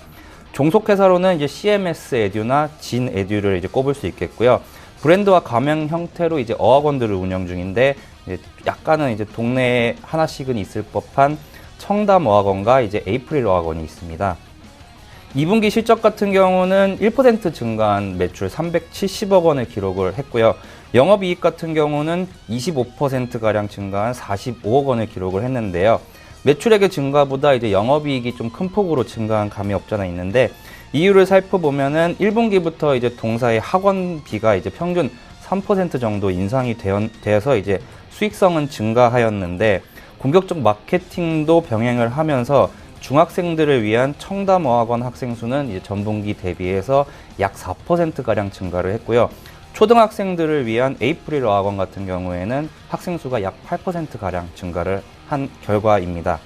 종속회사로는 이제 CMS 에듀나 진 에듀를 이제 꼽을 수 있겠고요. 브랜드와 가맹 형태로 이제 어학원들을 운영 중인데 이제 약간은 이제 동네에 하나씩은 있을 법한 청담 어학원과 이제 에이프릴 어학원이 있습니다. 2분기 실적 같은 경우는 1% 증가한 매출 370억 원을 기록을 했고요. 영업이익 같은 경우는 25%가량 증가한 45억 원을 기록을 했는데요. 매출액의 증가보다 이제 영업이익이 좀 큰 폭으로 증가한 감이 없잖아 있는데, 이유를 살펴보면은 1분기부터 이제 동사의 학원비가 이제 평균 3% 정도 인상이 되어서 이제 수익성은 증가하였는데, 공격적 마케팅도 병행을 하면서 중학생들을 위한 청담어학원 학생 수는 이제 전분기 대비해서 약 4%가량 증가를 했고요. 초등학생들을 위한 에이프릴 어학원 같은 경우에는 학생 수가 약 8%가량 증가를 한 결과입니다.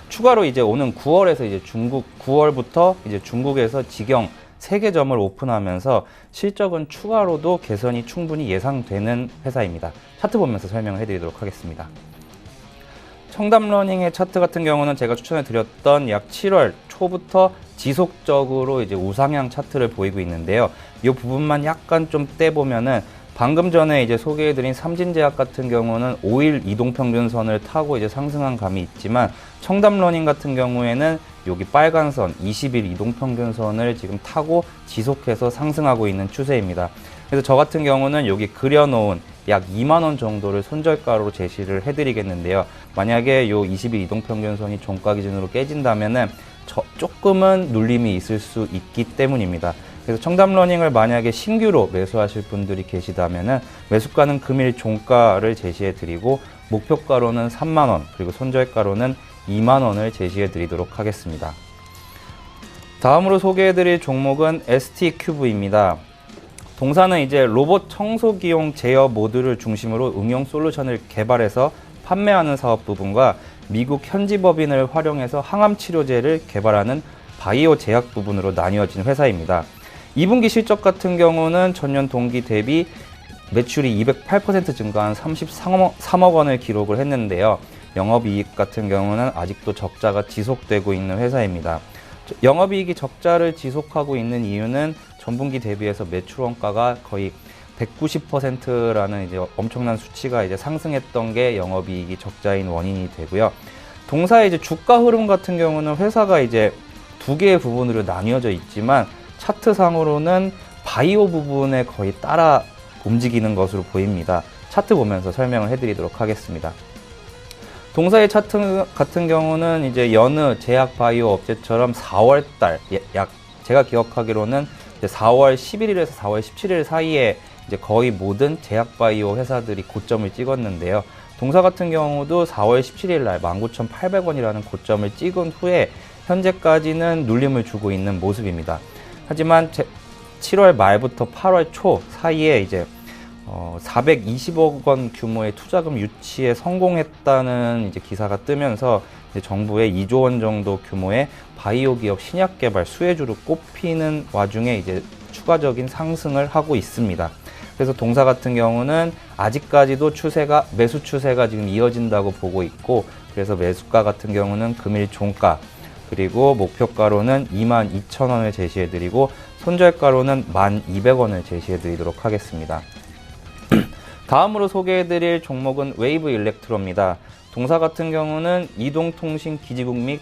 추가로 이제 오는 9월에서 이제 9월부터 이제 중국에서 직영 3개점을 오픈하면서 실적은 추가로도 개선이 충분히 예상되는 회사입니다. 차트 보면서 설명을 해드리도록 하겠습니다. 청담러닝의 차트 같은 경우는 제가 추천해 드렸던 약 7월 초부터 지속적으로 이제 우상향 차트를 보이고 있는데요. 이 부분만 약간 좀 떼보면은 방금 전에 이제 소개해드린 삼진제약 같은 경우는 5일 이동평균선을 타고 이제 상승한 감이 있지만, 청담러닝 같은 경우에는 여기 빨간 선 20일 이동평균선을 지금 타고 지속해서 상승하고 있는 추세입니다. 그래서 저 같은 경우는 여기 그려놓은 약 2만 원 정도를 손절가로 제시를 해드리겠는데요. 만약에 요 20일 이동평균선이 종가 기준으로 깨진다면은 조금은 눌림이 있을 수 있기 때문입니다. 그래서 청담러닝을 만약에 신규로 매수하실 분들이 계시다면은 매수가는 금일 종가를 제시해 드리고, 목표가로는 3만 원, 그리고 손절가로는 2만 원을 제시해 드리도록 하겠습니다. 다음으로 소개해 드릴 종목은 ST큐브입니다. 동사는 이제 로봇 청소기용 제어 모듈을 중심으로 응용 솔루션을 개발해서 판매하는 사업 부분과 미국 현지 법인을 활용해서 항암 치료제를 개발하는 바이오 제약 부분으로 나뉘어진 회사입니다. 2분기 실적 같은 경우는 전년 동기 대비 매출이 208% 증가한 33억 원을 기록을 했는데요. 영업이익 같은 경우는 아직도 적자가 지속되고 있는 회사입니다. 영업이익이 적자를 지속하고 있는 이유는 전분기 대비해서 매출 원가가 거의 190%라는 이제 엄청난 수치가 이제 상승했던 게 영업이익이 적자인 원인이 되고요. 동사의 이제 주가 흐름 같은 경우는 회사가 이제 두 개의 부분으로 나뉘어져 있지만, 차트상으로는 바이오 부분에 거의 따라 움직이는 것으로 보입니다. 차트 보면서 설명을 해드리도록 하겠습니다. 동사의 차트 같은 경우는 이제 여느 제약 바이오 업체처럼 4월달, 약 제가 기억하기로는 이제 4월 11일에서 4월 17일 사이에 이제 거의 모든 제약 바이오 회사들이 고점을 찍었는데요. 동사 같은 경우도 4월 17일 날 19,800원이라는 고점을 찍은 후에 현재까지는 눌림을 주고 있는 모습입니다. 하지만 7월 말부터 8월 초 사이에 이제 420억 원 규모의 투자금 유치에 성공했다는 이제 기사가 뜨면서 이제 정부의 2조 원 정도 규모의 바이오 기업 신약 개발 수혜주로 꼽히는 와중에 이제 추가적인 상승을 하고 있습니다. 그래서 동사 같은 경우는 아직까지도 매수 추세가 지금 이어진다고 보고 있고, 그래서 매수가 같은 경우는 금일 종가, 그리고 목표가로는 22,000원을 제시해 드리고, 손절가로는 1,200원을 제시해 드리도록 하겠습니다. 다음으로 소개해 드릴 종목은 웨이브 일렉트로입니다. 동사 같은 경우는 이동통신 기지국 및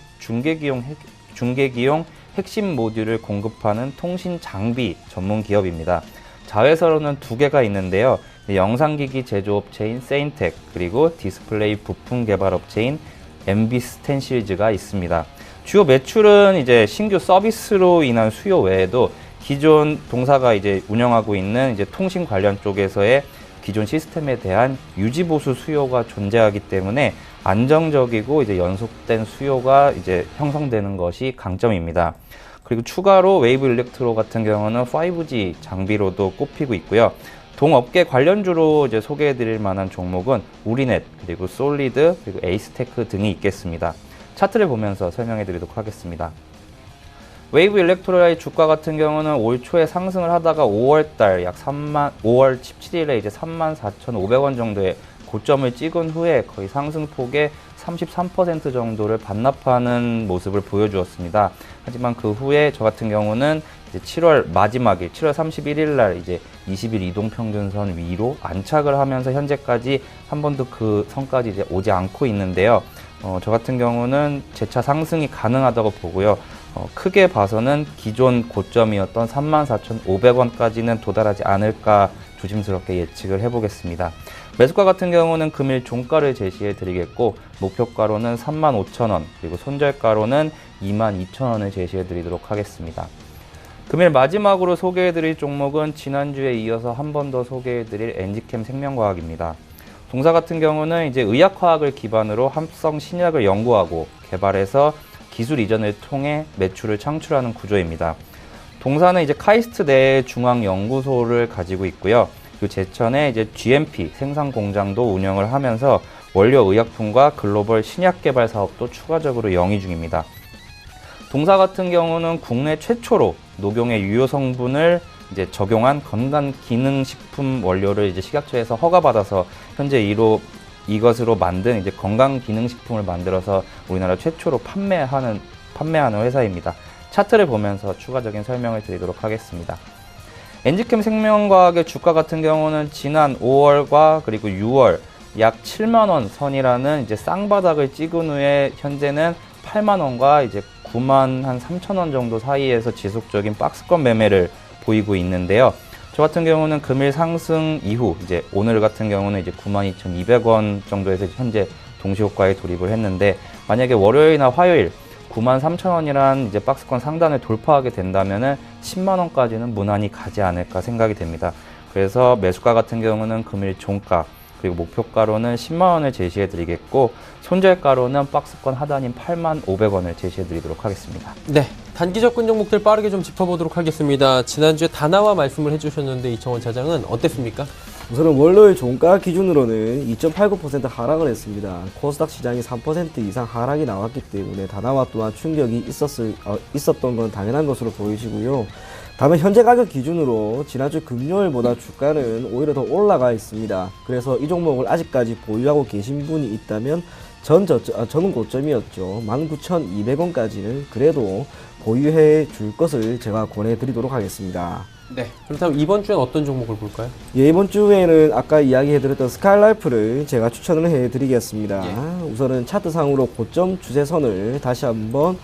중계기용 핵심 모듈을 공급하는 통신 장비 전문 기업입니다. 자회사로는 두 개가 있는데요. 영상기기 제조업체인 세인텍, 그리고 디스플레이 부품 개발업체인 MB 스텐실즈가 있습니다. 주요 매출은 이제 신규 서비스로 인한 수요 외에도 기존 동사가 이제 운영하고 있는 이제 통신 관련 쪽에서의 기존 시스템에 대한 유지보수 수요가 존재하기 때문에 안정적이고 이제 연속된 수요가 이제 형성되는 것이 강점입니다. 그리고 추가로 웨이브 일렉트로 같은 경우는 5G 장비로도 꼽히고 있고요. 동업계 관련주로 이제 소개해드릴 만한 종목은 우리넷, 그리고 솔리드, 그리고 에이스테크 등이 있겠습니다. 차트를 보면서 설명해드리도록 하겠습니다. 웨이브 일렉트로의 주가 같은 경우는 올 초에 상승을 하다가 5월 17일에 이제 34,500원 정도의 고점을 찍은 후에 거의 상승폭의 33% 정도를 반납하는 모습을 보여주었습니다. 하지만 그 후에 저 같은 경우는 이제 7월 마지막일, 7월 31일 날 이제 20일 이동평균선 위로 안착을 하면서 현재까지 한 번도 그 선까지 이제 오지 않고 있는데요. 저 같은 경우는 재차 상승이 가능하다고 보고요. 크게 봐서는 기존 고점이었던 34,500원까지는 도달하지 않을까 조심스럽게 예측을 해보겠습니다. 매수가 같은 경우는 금일 종가를 제시해 드리겠고 목표가로는 35,000원 그리고 손절가로는 22,000원을 제시해 드리도록 하겠습니다. 금일 마지막으로 소개해 드릴 종목은 지난주에 이어서 한 번 더 소개해 드릴 엔지캠 생명과학입니다. 동사 같은 경우는 이제 의학화학을 기반으로 합성 신약을 연구하고 개발해서 기술 이전을 통해 매출을 창출하는 구조입니다. 동사는 이제 카이스트 내 중앙연구소를 가지고 있고요. 그 제천에 이제 GMP 생산 공장도 운영을 하면서 원료 의약품과 글로벌 신약 개발 사업도 추가적으로 영위 중입니다. 동사 같은 경우는 국내 최초로 녹용의 유효 성분을 이제 적용한 건강기능식품 원료를 이제 식약처에서 허가받아서 현재 이것으로 만든 이제 건강기능식품을 만들어서 우리나라 최초로 판매하는 회사입니다. 차트를 보면서 추가적인 설명을 드리도록 하겠습니다. 엔지캠 생명과학의 주가 같은 경우는 지난 5월과 그리고 6월 약 7만원 선이라는 이제 쌍바닥을 찍은 후에 현재는 8만원과 이제 9만 한 3천원 정도 사이에서 지속적인 박스권 매매를 보이고 있는데요. 저 같은 경우는 금일 상승 이후 이제 오늘 같은 경우는 이제 92,200원 정도에서 현재 동시효과에 돌입을 했는데 만약에 월요일이나 화요일 93,000원이란 이제 박스권 상단을 돌파하게 된다면은 10만원까지는 무난히 가지 않을까 생각이 됩니다. 그래서 매수가 같은 경우는 금일 종가 그리고 목표가로는 10만원을 제시해 드리겠고 손절가로는 박스권 하단인 85,500원을 제시해 드리도록 하겠습니다. 네, 단기 접근 종목들 빠르게 좀 짚어보도록 하겠습니다. 지난주에 다나와 말씀을 해주셨는데 이청원 차장은 어땠습니까? 우선은 월요일 종가 기준으로는 2.89% 하락을 했습니다. 코스닥 시장이 3% 이상 하락이 나왔기 때문에 다나와 또한 충격이 있었던 건 당연한 것으로 보이시고요. 다만 현재 가격 기준으로 지난주 금요일보다 주가는 오히려 더 올라가 있습니다. 그래서 이 종목을 아직까지 보유하고 계신 분이 있다면 전 고점이었죠. 19,200원까지는 그래도 보유해 줄 것을 제가 권해드리도록 하겠습니다. 네. 그렇다면 이번 주엔 어떤 종목을 볼까요? 예, 이번 주에는 아까 이야기해드렸던 스카이라이프를 제가 추천을 해드리겠습니다. 예. 우선은 차트상으로 고점 추세선을 다시 한번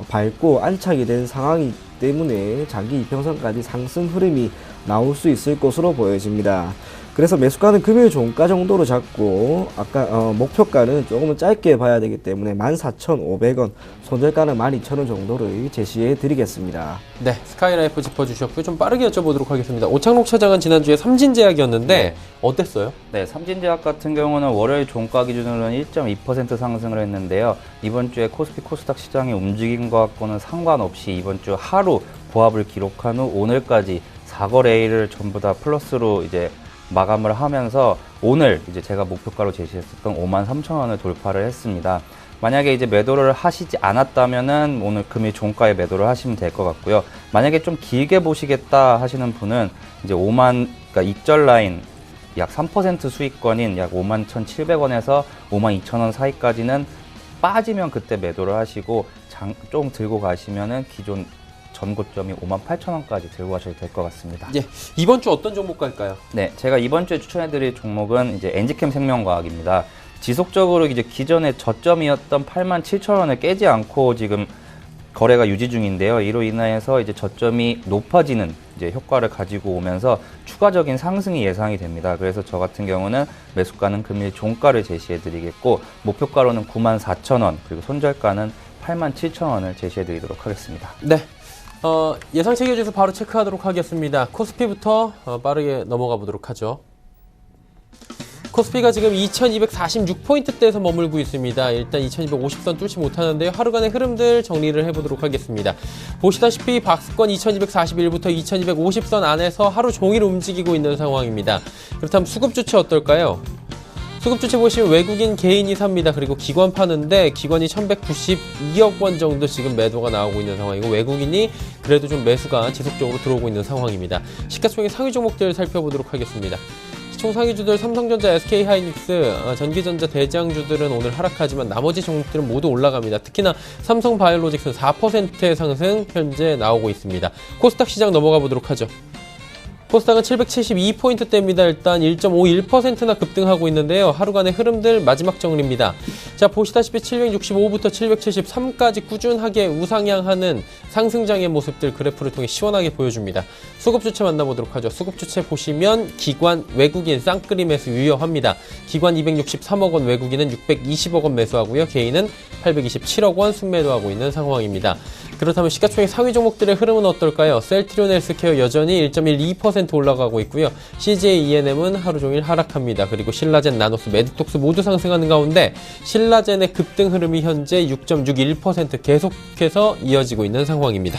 밟고 안착이 된 상황이기 때문에 장기 이평선까지 상승 흐름이 나올 수 있을 것으로 보여집니다. 그래서 매수가는 금일 종가 정도로 잡고 아까 목표가는 조금은 짧게 봐야 되기 때문에 14,500원, 손절가는 12,000원 정도를 제시해 드리겠습니다. 네, 스카이라이프 짚어주셨고요. 좀 빠르게 여쭤보도록 하겠습니다. 오창록 차장은 지난주에 삼진제약이었는데 어땠어요? 네, 삼진제약 같은 경우는 월요일 종가 기준으로는 1.2% 상승을 했는데요. 이번 주에 코스피 코스닥 시장이 움직인 것과는 상관없이 이번 주 하루 보합을 기록한 후 오늘까지 4거래일을 전부 다 플러스로 이제 마감을 하면서 오늘 이제 제가 목표가로 제시했었던 53,000원을 돌파를 했습니다. 만약에 이제 매도를 하시지 않았다면은 오늘 금일 종가에 매도를 하시면 될 것 같고요. 만약에 좀 길게 보시겠다 하시는 분은 이제 그러니까 익절 라인 약 3% 수익권인 약 51,700원에서 52,000원 사이까지는 빠지면 그때 매도를 하시고 좀 들고 가시면은 기존 전고점이 58,000원까지 들고 가셔도 될 것 같습니다. 예, 이번 주 어떤 종목 갈까요? 네, 제가 이번 주에 추천해드릴 종목은 이제 엔지캠 생명과학입니다. 지속적으로 이제 기존의 저점이었던 87,000원을 깨지 않고 지금 거래가 유지 중인데요. 이로 인해서 이제 저점이 높아지는 이제 효과를 가지고 오면서 추가적인 상승이 예상이 됩니다. 그래서 저 같은 경우는 매수가는 금일 종가를 제시해드리겠고 목표가로는 94,000원 그리고 손절가는 87,000원을 제시해드리도록 하겠습니다. 네. 예상 체결지수 바로 체크하도록 하겠습니다. 코스피부터 빠르게 넘어가 보도록 하죠. 코스피가 지금 2246포인트대에서 머물고 있습니다. 일단 2250선 뚫지 못하는데요. 하루간의 흐름들 정리를 해보도록 하겠습니다. 보시다시피 박스권 2241부터 2250선 안에서 하루 종일 움직이고 있는 상황입니다. 그렇다면 수급 주체 어떨까요? 수급 주체 보시면 외국인 개인이 삽니다. 그리고 기관 파는데 기관이 1192억 원 정도 지금 매도가 나오고 있는 상황이고 외국인이 그래도 좀 매수가 지속적으로 들어오고 있는 상황입니다. 시가총액 상위 종목들 살펴보도록 하겠습니다. 시총 상위주들 삼성전자, SK하이닉스, 전기전자 대장주들은 오늘 하락하지만 나머지 종목들은 모두 올라갑니다. 특히나 삼성바이오로직스는 4%의 상승 현재 나오고 있습니다. 코스닥 시장 넘어가 보도록 하죠. 코스닥은 772포인트대입니다. 일단 1.51%나 급등하고 있는데요. 하루간의 흐름들 마지막 정리입니다. 자, 보시다시피 765부터 773까지 꾸준하게 우상향하는 상승장의 모습들 그래프를 통해 시원하게 보여줍니다. 수급 주체 만나보도록 하죠. 수급 주체 보시면 기관, 외국인 쌍끌이 매수 유효합니다. 기관 263억 원, 외국인은 620억 원 매수하고요. 개인은 827억 원 순매도하고 있는 상황입니다. 그렇다면 시가총액 상위 종목들의 흐름은 어떨까요? 셀트리온 헬스케어 여전히 1.12% 올라가고 있고요. CJ ENM은 하루 종일 하락합니다. 그리고 신라젠, 나노스, 메디톡스 모두 상승하는 가운데 신라젠의 급등 흐름이 현재 6.61% 계속해서 이어지고 있는 상황입니다.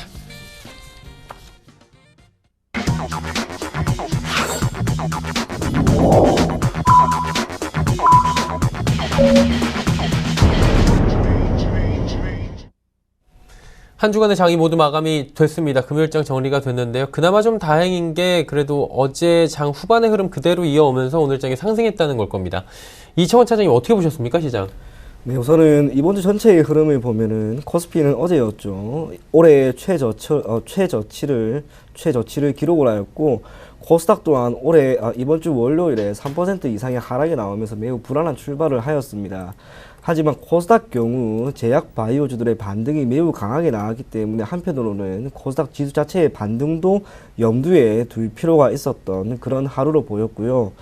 한 주간의 장이 모두 마감이 됐습니다. 금요일장 정리가 됐는데요. 그나마 좀 다행인 게 그래도 어제 장 후반의 흐름 그대로 이어오면서 오늘 장이 상승했다는 걸 겁니다. 이청원 차장님 어떻게 보셨습니까, 시장? 네, 우선은 이번 주 전체의 흐름을 보면은 코스피는 어제였죠. 올해 최저치를 기록을 하였고, 코스닥 또한 이번 주 월요일에 3% 이상의 하락이 나오면서 매우 불안한 출발을 하였습니다. 하지만 코스닥 경우 제약 바이오주들의 반등이 매우 강하게 나왔기 때문에 한편으로는 코스닥 지수 자체의 반등도 염두에 둘 필요가 있었던 그런 하루로 보였고요.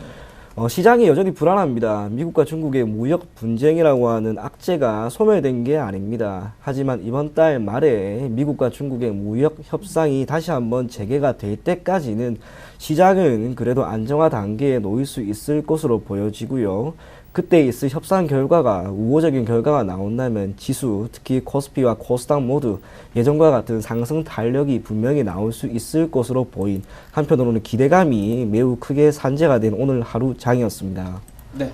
시장이 여전히 불안합니다. 미국과 중국의 무역 분쟁이라고 하는 악재가 소멸된 게 아닙니다. 하지만 이번 달 말에 미국과 중국의 무역 협상이 다시 한번 재개가 될 때까지는 시장은 그래도 안정화 단계에 놓일 수 있을 것으로 보여지고요. 그때 있을 협상 결과가 우호적인 결과가 나온다면 지수, 특히 코스피와 코스닥 모두 예전과 같은 상승 탄력이 분명히 나올 수 있을 것으로 보인, 한편으로는 기대감이 매우 크게 산재가 된 오늘 하루 장이었습니다. 네.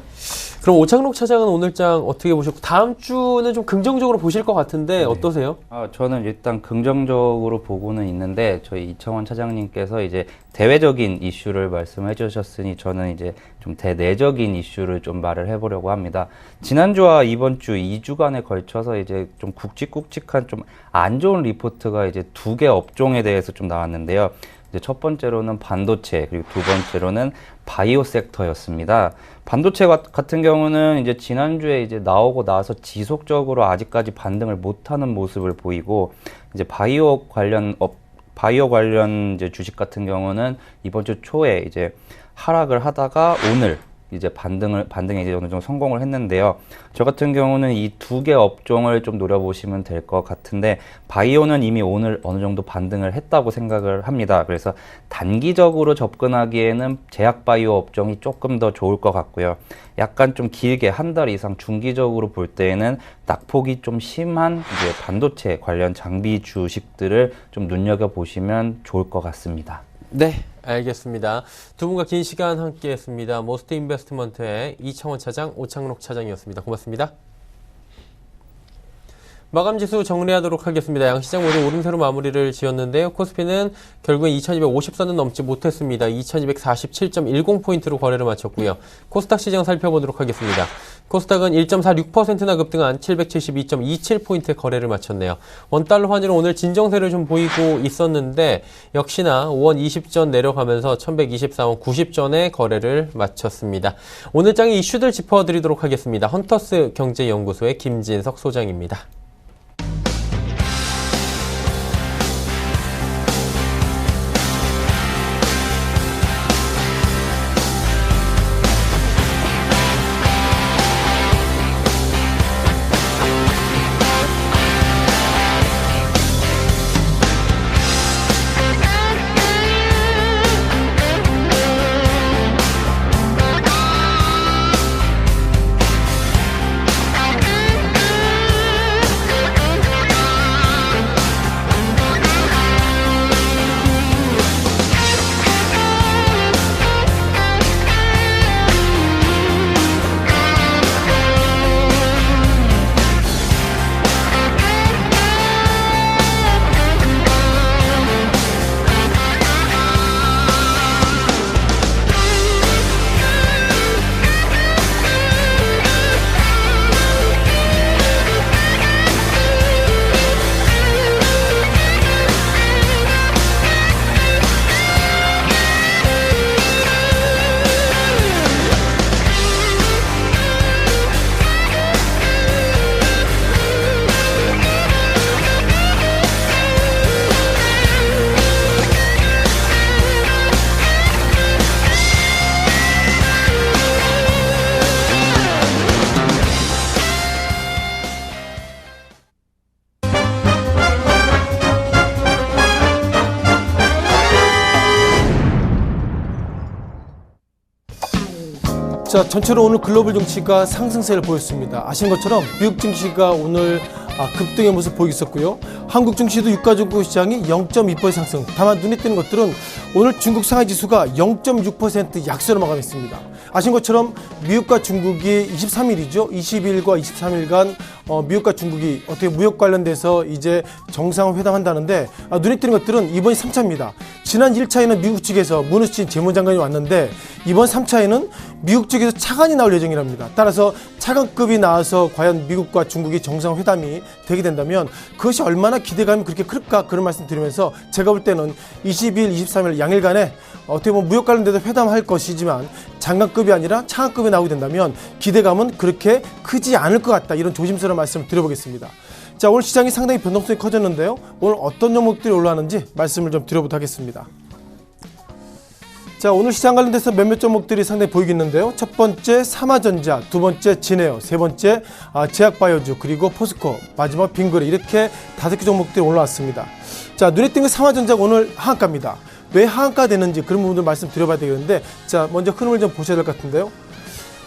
그럼 오창록 차장은 오늘 장 어떻게 보셨고 다음 주는 좀 긍정적으로 보실 것 같은데 어떠세요? 저는 일단 긍정적으로 보고는 있는데 저희 이청원 차장님께서 이제 대외적인 이슈를 말씀해 주셨으니 저는 이제 좀 대내적인 이슈를 좀 말을 해보려고 합니다. 지난주와 이번 주 2주간에 걸쳐서 이제 좀 굵직굵직한 좀 안 좋은 리포트가 이제 2개 업종에 대해서 좀 나왔는데요. 이제 첫 번째로는 반도체, 그리고 두 번째로는 바이오 섹터였습니다. 반도체 같은 경우는 이제 지난주에 이제 나오고 나서 지속적으로 아직까지 반등을 못하는 모습을 보이고, 이제 바이오 관련 이제 주식 같은 경우는 이번 주 초에 이제 하락을 하다가 오늘 이제 반등에 이제 어느 정도 성공을 했는데요. 저 같은 경우는 이 2개 업종을 좀 노려보시면 될 것 같은데, 바이오는 이미 오늘 어느 정도 반등을 했다고 생각을 합니다. 그래서 단기적으로 접근하기에는 제약 바이오 업종이 조금 더 좋을 것 같고요. 약간 좀 길게 한 달 이상 중기적으로 볼 때에는 낙폭이 좀 심한 이제 반도체 관련 장비 주식들을 좀 눈여겨보시면 좋을 것 같습니다. 네, 알겠습니다. 두 분과 긴 시간 함께 했습니다. 모스트 인베스트먼트의 이청원 차장, 오창록 차장이었습니다. 고맙습니다. 마감지수 정리하도록 하겠습니다. 양시장 모두 오름세로 마무리를 지었는데요. 코스피는 결국엔 2250선은 넘지 못했습니다. 2247.10포인트로 거래를 마쳤고요. 코스닥 시장 살펴보도록 하겠습니다. 코스닥은 1.46%나 급등한 772.27포인트의 거래를 마쳤네요. 원달러 환율은 오늘 진정세를 좀 보이고 있었는데 역시나 5원 20전 내려가면서 1124원 90전에 거래를 마쳤습니다. 오늘 장의 이슈들 짚어드리도록 하겠습니다. 헌터스 경제연구소의 김진석 소장입니다. 자, 전체로 오늘 글로벌 증시가 상승세를 보였습니다. 아신 것처럼 미국 증시가 오늘 급등의 모습 보이고 있었고요. 한국 증시도 유가증권 시장이 0.2% 상승. 다만 눈에 띄는 것들은 오늘 중국 상하이 지수가 0.6% 약세로 마감했습니다. 아신 것처럼 미국과 중국이 23일이죠. 22일과 23일간 미국과 중국이 어떻게 무역 관련돼서 이제 정상회담한다는데 눈에 띄는 것들은 이번이 3차입니다. 지난 1차에는 미국 측에서 문우신 재무장관이 왔는데 이번 3차에는 미국 측에서 차관이 나올 예정이랍니다. 따라서 차관급이 나와서 과연 미국과 중국이 정상회담이 되게 된다면 그것이 얼마나 기대감이 그렇게 클까 그런 말씀 드리면서 제가 볼 때는 22일, 23일 양일간에 어떻게 보면 무역 관련돼서 회담할 것이지만 장관급이 아니라 차관급이 나오게 된다면 기대감은 그렇게 크지 않을 것 같다. 이런 조심스러운 말씀을 드려보겠습니다. 자, 오늘 시장이 상당히 변동성이 커졌는데요. 오늘 어떤 종목들이 올라왔는지 말씀을 좀 드려보도록 하겠습니다. 자, 오늘 시장 관련돼서 몇몇 종목들이 상당히 보이겠는데요. 첫 번째 삼화전자, 두 번째 진에어, 세 번째 제약바이오주, 그리고 포스코, 마지막 빙그레 이렇게 5개 종목들이 올라왔습니다. 자, 눈에 띈 게 삼화전자가 오늘 하한가입니다. 왜 하한가 되는지 그런 부분들 말씀드려봐야 되겠는데, 자, 먼저 흐름을 좀 보셔야 될 것 같은데요.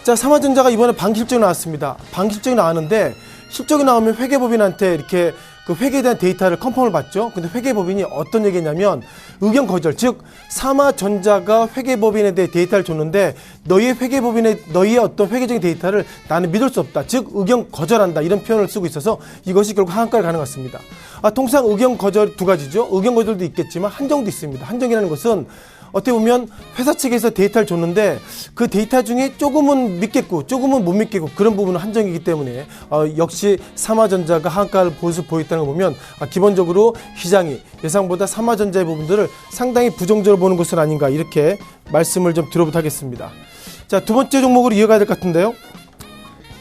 자, 삼화전자가 이번에 반기실적이 나왔습니다. 반기실적이 나왔는데 실적이 나오면 회계법인한테 이렇게 그 회계에 대한 데이터를 컨펌을 받죠. 근데 회계법인이 어떤 얘기냐면 의견 거절, 즉 삼화전자가 회계법인에 대해 데이터를 줬는데 너희의 어떤 회계적인 데이터를 나는 믿을 수 없다, 즉 의견 거절한다, 이런 표현을 쓰고 있어서 이것이 결국 하한가를 가는 것 같습니다. 통상 의견 거절 두 가지죠. 의견 거절도 있겠지만 한정도 있습니다. 한정이라는 것은 어떻게 보면 회사 측에서 데이터를 줬는데 그 데이터 중에 조금은 믿겠고 조금은 못 믿겠고 그런 부분은 한정이기 때문에 역시 삼화전자가 하한가를 보였다는 걸 보면 기본적으로 시장이 예상보다 삼화전자의 부분들을 상당히 부정적으로 보는 것은 아닌가, 이렇게 말씀을 좀 드려보도록 하겠습니다. 자, 두 번째 종목으로 이어가야 될 것 같은데요.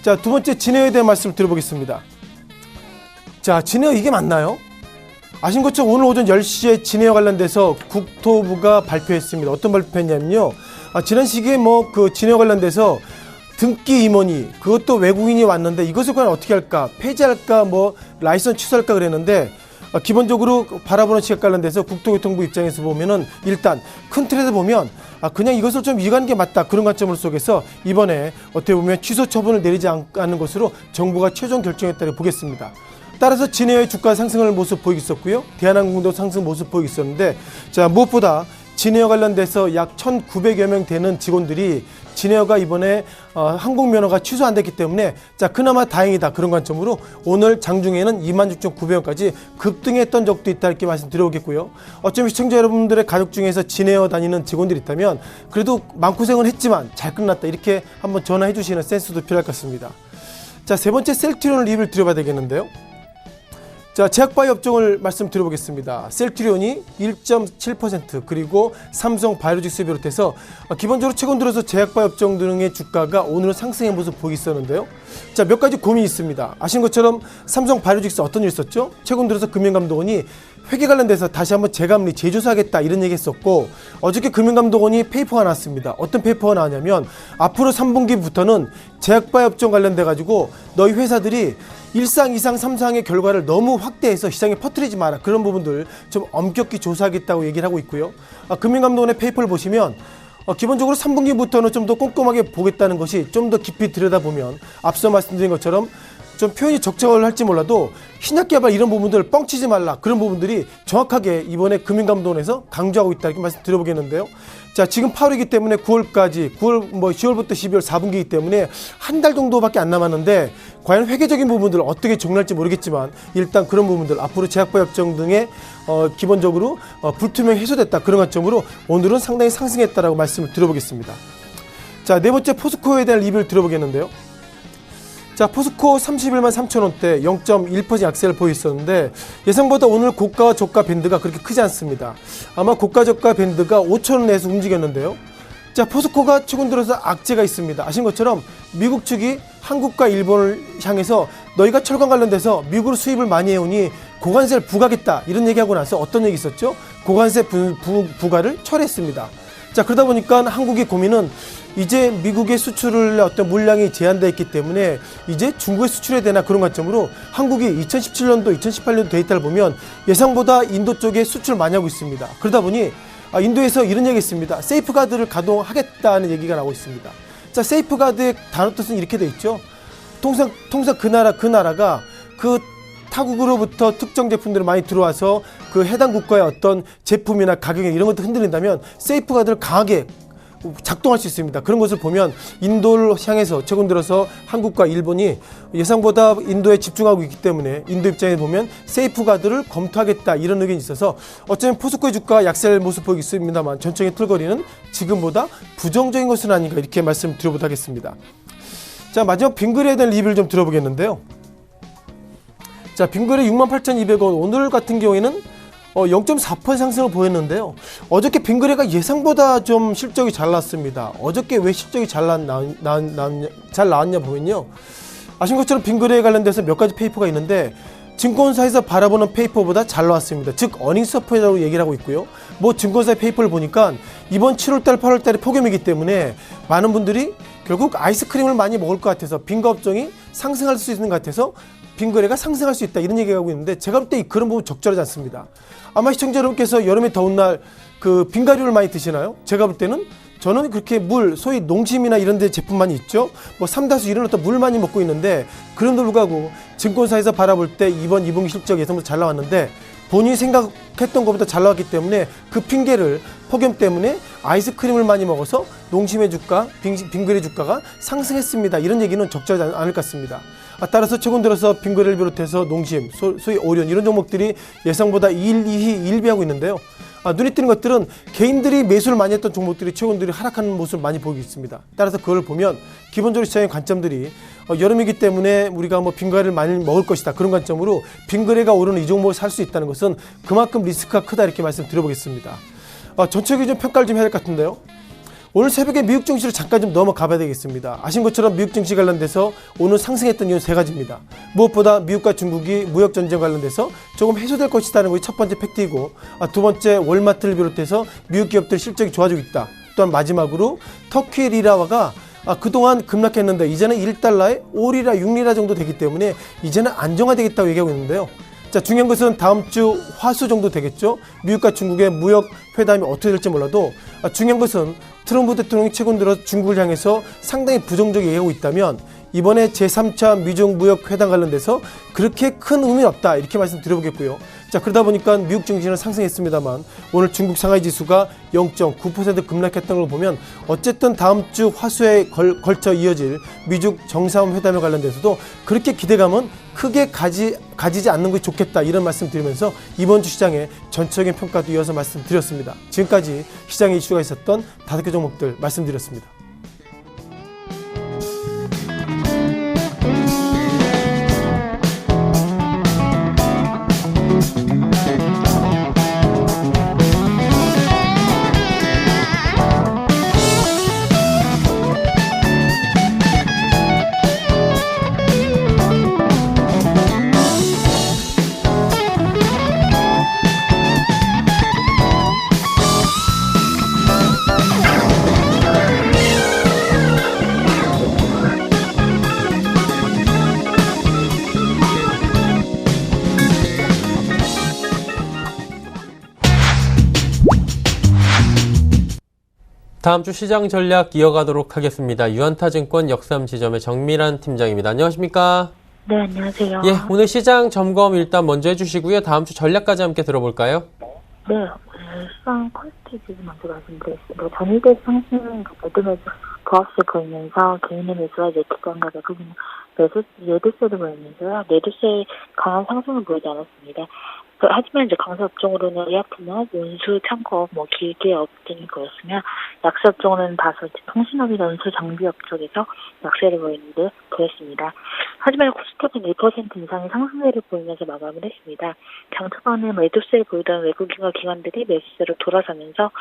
자, 두 번째 진에어에 대한 말씀을 드려보겠습니다. 자, 진에어 이게 맞나요? 아신 것처럼 오늘 오전 10시에 진에어 관련돼서 국토부가 발표했습니다. 어떤 발표했냐면요. 지난 시기에 그 진에어 관련돼서 등기 임원이, 그것도 외국인이 왔는데 이것을 과연 어떻게 할까? 폐지할까? 라이선스 취소할까? 그랬는데 기본적으로 바라보는 시각 관련돼서 국토교통부 입장에서 보면은 일단 큰 틀에서 보면 그냥 이것을 좀 이해하는 게 맞다, 그런 관점을 속에서 이번에 어떻게 보면 취소 처분을 내리지 않는 것으로 정부가 최종 결정했다고 보겠습니다. 따라서 진에어의 주가 상승을 모습 보이고 있었고요. 대한항공도 상승 모습 보이고 있었는데, 자, 무엇보다 진에어 관련돼서 약 1,900여 명 되는 직원들이 진에어가 이번에 항공면허가 취소 안 됐기 때문에 자, 그나마 다행이다, 그런 관점으로 오늘 장중에는 26,900원까지 급등했던 적도 있다, 이렇게 말씀드려보겠고요. 어쩌면 시청자 여러분들의 가족 중에서 진에어 다니는 직원들이 있다면 그래도 마음고생은 했지만 잘 끝났다, 이렇게 한번 전화해 주시는 센스도 필요할 것 같습니다. 자, 세 번째 셀트리온을 리뷰를 드려봐야 되겠는데요. 자, 제약바이오 업종을 말씀드려보겠습니다. 셀트리온이 1.7%, 그리고 삼성 바이오로직스 비롯해서 기본적으로 최근 들어서 제약바이오 업종 등의 주가가 오늘은 상승의 모습 보이고 있었는데요. 자, 몇 가지 고민이 있습니다. 아신 것처럼 삼성 바이오로직스 어떤 일이 있었죠? 최근 들어서 금융감독원이 회계 관련돼서 다시 한번 재감리, 재조사하겠다, 이런 얘기 했었고, 어저께 금융감독원이 페이퍼가 나왔습니다. 어떤 페이퍼가 나왔냐면 앞으로 3분기부터는 제약바이오 업종 관련돼 가지고 너희 회사들이 1상, 2상, 3상의 결과를 너무 확대해서 시장에 퍼뜨리지 마라, 그런 부분들 좀 엄격히 조사하겠다고 얘기를 하고 있고요. 금융감독원의 페이퍼를 보시면 기본적으로 3분기부터는 좀 더 꼼꼼하게 보겠다는 것이 좀 더 깊이 들여다보면 앞서 말씀드린 것처럼 좀 표현이 적절할지 몰라도 신약개발 이런 부분들을 뻥치지 말라, 그런 부분들이 정확하게 이번에 금융감독원에서 강조하고 있다, 이렇게 말씀드려보겠는데요. 자, 지금 8월이기 때문에 9월까지, 10월부터 12월 4분기이기 때문에 한 달 정도밖에 안 남았는데 과연 회계적인 부분들을 어떻게 정리할지 모르겠지만 일단 그런 부분들 앞으로 제약바이오 업종 등의 기본적으로 불투명 해소됐다, 그런 관점으로 오늘은 상당히 상승했다라고 말씀을 드려보겠습니다. 자, 네 번째 포스코에 대한 리뷰를 드려보겠는데요. 자, 포스코 31만 3천원대 0.1% 약세를 보였었는데 예상보다 오늘 고가와 저가 밴드가 그렇게 크지 않습니다. 아마 고가 저가 밴드가 5천원 내에서 움직였는데요. 자, 포스코가 최근 들어서 악재가 있습니다. 아신 것처럼 미국 측이 한국과 일본을 향해서 너희가 철강 관련돼서 미국으로 수입을 많이 해오니 고관세를 부과하겠다, 이런 얘기하고 나서 어떤 얘기 있었죠? 고관세 부과를 철회했습니다. 자, 그러다 보니까 한국의 고민은 이제 미국의 수출을 어떤 물량이 제한되어 있기 때문에 이제 중국에 수출해야 되나, 그런 관점으로 한국이 2017년도, 2018년도 데이터를 보면 예상보다 인도 쪽에 수출을 많이 하고 있습니다. 그러다 보니 인도에서 이런 얘기 했습니다. 세이프가드를 가동하겠다는 얘기가 나오고 있습니다. 자, 세이프가드의 단어 뜻은 이렇게 돼 있죠. 통상 그 나라가 그 타국으로부터 특정 제품들이 많이 들어와서 그 해당 국가의 어떤 제품이나 가격이 이런 것들 흔들린다면 세이프가드를 강하게 작동할 수 있습니다. 그런 것을 보면 인도를 향해서 최근 들어서 한국과 일본이 예상보다 인도에 집중하고 있기 때문에 인도 입장에 보면 세이프가드를 검토하겠다 이런 의견이 있어서 어쩌면 포스코의 주가 약세할 모습 보이고 있습니다만 전체적인 틀거리는 지금보다 부정적인 것은 아닌가 이렇게 말씀드려보도록 하겠습니다. 자, 마지막 빙그레에 대한 리뷰를 좀 들어보겠는데요. 자, 빙그레 68,200원 오늘 같은 경우에는 0.4% 상승을 보였는데요. 어저께 빙그레가 예상보다 좀 실적이 잘 나왔습니다. 어저께 왜 실적이 잘 나왔냐 보면요. 아신 것처럼 빙그레에 관련돼서 몇 가지 페이퍼가 있는데 증권사에서 바라보는 페이퍼보다 잘 나왔습니다. 즉 어닝스 서프라이즈라고 얘기를 하고 있고요. 뭐 증권사의 페이퍼를 보니까 이번 7월달 8월달에 폭염이기 때문에 많은 분들이 결국 아이스크림을 많이 먹을 것 같아서 빙가 업종이 상승할 수 있는 것 같아서 빙그레가 상승할 수 있다 이런 얘기하고 있는데 제가 볼 때 그런 부분 적절하지 않습니다. 아마 시청자 여러분께서 여름에 더운 날 그 빙가류를 많이 드시나요? 제가 볼 때는 저는 그렇게 물, 소위 농심이나 이런 데 제품 많이 있죠. 뭐 삼다수 이런 어떤 물 많이 먹고 있는데 그럼에도 불구하고 증권사에서 바라볼 때 이번 2분기 실적 예상보다 잘 나왔는데 본인이 생각했던 것보다 잘 나왔기 때문에 그 핑계를 폭염 때문에 아이스크림을 많이 먹어서 농심의 주가, 빙그레 주가가 상승했습니다. 이런 얘기는 적절하지 않을 것 같습니다. 따라서 최근 들어서 빙그레를 비롯해서 농심, 소위 오리온 이런 종목들이 예상보다 1비하고 있는데요. 눈에 띄는 것들은 개인들이 매수를 많이 했던 종목들이 최근 들이 하락하는 모습을 많이 보이고 있습니다. 따라서 그걸 보면 기본적으로 시장의 관점들이 여름이기 때문에 우리가 뭐 빙그레를 많이 먹을 것이다. 그런 관점으로 빙그레가 오르는 이 종목을 살 수 있다는 것은 그만큼 리스크가 크다 이렇게 말씀드려보겠습니다. 전체적인 좀 평가를 좀 해야 될 것 같은데요. 오늘 새벽에 미국 증시를 잠깐 좀 넘어가 봐야 되겠습니다. 아신 것처럼 미국 증시 관련돼서 오늘 상승했던 이유는 세 가지입니다. 무엇보다 미국과 중국이 무역 전쟁 관련돼서 조금 해소될 것이라는 것이 첫 번째 팩트이고, 두 번째 월마트를 비롯해서 미국 기업들 실적이 좋아지고 있다. 또한 마지막으로 터키 리라화가 그동안 급락했는데 이제는 1달러에 5리라, 6리라 정도 되기 때문에 이제는 안정화되겠다고 얘기하고 있는데요. 자, 중요한 것은 다음 주 화수 정도 되겠죠. 미국과 중국의 무역 회담이 어떻게 될지 몰라도 중요한 것은 트럼프 대통령이 최근 들어 중국을 향해서 상당히 부정적이게 얘기하고 있다면 이번에 제3차 미중 무역 회담 관련돼서 그렇게 큰 의미는 없다 이렇게 말씀드려보겠고요. 자, 그러다 보니까 미국 증시는 상승했습니다만 오늘 중국 상하이 지수가 0.9% 급락했던 걸 보면 어쨌든 다음 주 화수에 걸쳐 이어질 미중 정상회담에 관련돼서도 그렇게 기대감은 크게 가지지 않는 것이 좋겠다 이런 말씀 드리면서 이번 주 시장의 전체적인 평가도 이어서 말씀드렸습니다. 지금까지 시장에 이슈가 있었던 5개 종목들 말씀드렸습니다. 다음 주 시장 전략 이어가도록 하겠습니다. 유한타증권 역삼지점의 정미란 팀장입니다. 안녕하십니까? 네, 안녕하세요. 예, 오늘 시장 점검 일단 먼저 해주시고요. 다음 주 전략까지 함께 들어볼까요? 네, 오늘 시장 퀄리티 먼저 말씀드리겠습니다. 전일대 상승 매도매수 부합세 보이면서 개인의 매수와 이제 기관가 부분 매도세도 보이면서요. 매도세 강한 상승을 보이지 않았습니다. 하지만 이제 강세 업종으로는 의약품업, 운수, 창고업, 기계 업 등이 보였으며 약세 업종으로는 다소 통신업이나 운수 장비업 쪽에서 약세를 보였습니다. 하지만 코스닥은 1% 이상의 상승세를 보이면서 마감을 했습니다. 장 초반에 매도세를 보이던 외국인과 기관들이 매수세로 돌아서면서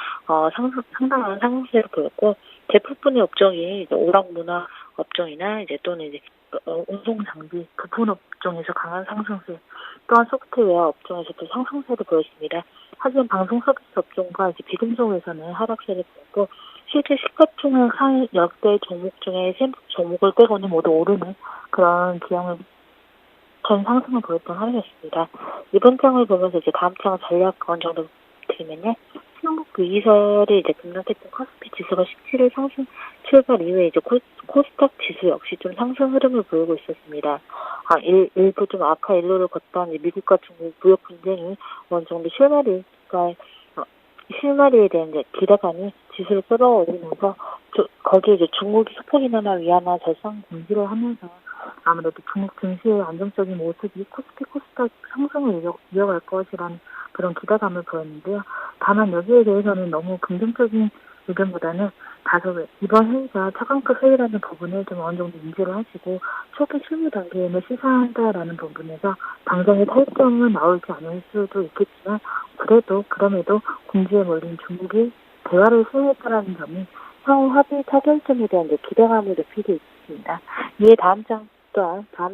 상당한 상승세를 보였고 대부분의 업종이 오락문화 업종이나 이제 또는 이제 운송 장비 부품 업종에서 강한 상승세, 또한 소프트웨어 업종에서도 상승세를 보였습니다. 하지만 방송 서비스 업종과 이제 비금속에서는 하락세를 보였고 실제 시가총액 상위 역대 종목 중에 세 종목을 빼고는 모두 오르는 그런 기형을 전 상승을 보였던 하루였습니다. 이번 장을 보면서 이제 다음 장은 전략 어느 정도 말씀드리면요. 중국 위기설이 이제 급락했던 코스피 지수가 17일 상승 출발 이후에 이제 코스닥 지수 역시 좀 상승 흐름을 보이고 있었습니다. 일부 좀 악화 일로를 걷던 이제 미국과 중국 무역 분쟁이 어느 정도 실마리에 대한 이제 기대감이 지수를 끌어올리면서 거기에 이제 중국이 소폭 인하나 위안화 절상 공시를 하면서 아무래도 중국 증시의 안정적인 모습이 코스피 코스닥 상승을 이어갈 것이라는 그런 기대감을 보였는데요. 다만 여기에 대해서는 너무 긍정적인 의견보다는 다소 이번 회의가 차관급 회의라는 부분을 좀 어느 정도 인지를 하시고 초기 실무 단계에는 시사한다라는 부분에서 당장의 탈정은 나오지 않을 수도 있겠지만 그럼에도 공지에 몰린 중국이 대화를 수용했다라는 점이 향후 합의 타결점에 대한 이제 기대감을 높이고 있습니다. 이에 다음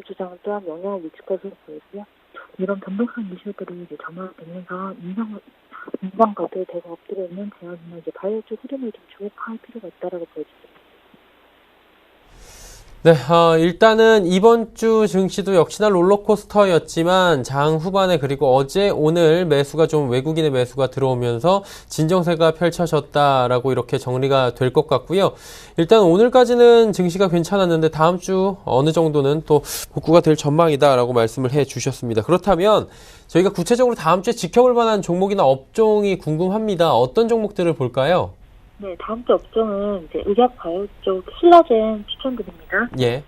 주장 또한 영향을 미칠 것으로 보이고요. 이런 변동성 이슈들이 이제 점화되면서 인상가도 대거 엎드려 있는 제약이나 이제 바이오 쪽 흐름을 좀 주목할 필요가 있다라고 보여집니다. 네, 일단은 이번 주 증시도 역시나 롤러코스터였지만 장 후반에 그리고 어제 오늘 매수가 좀 외국인의 매수가 들어오면서 진정세가 펼쳐졌다라고 이렇게 정리가 될 것 같고요. 일단 오늘까지는 증시가 괜찮았는데 다음 주 어느 정도는 또 복구가 될 전망이다라고 말씀을 해 주셨습니다. 그렇다면 저희가 구체적으로 다음 주에 지켜볼 만한 종목이나 업종이 궁금합니다. 어떤 종목들을 볼까요? 네, 다음 주 업종은 이제 의약 바이오 쪽 신라젠 추천드립니다. 예.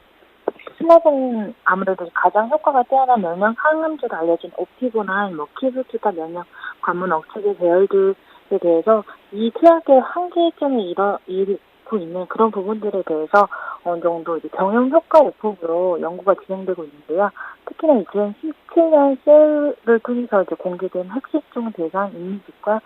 신라젠은 아무래도 가장 효과가 뛰어난 면역 항암제로 알려진 오피고나 키브투다 면역 관문 억제제 배열들에 대해서 이 투약의 한계점에 이르고 있는 그런 부분들에 대해서 어느 정도 이제 병용 효과 의폭으로 연구가 진행되고 있는데요. 특히나 2017년 셀을 통해서 이제 공개된 핵실종 대상 이미지과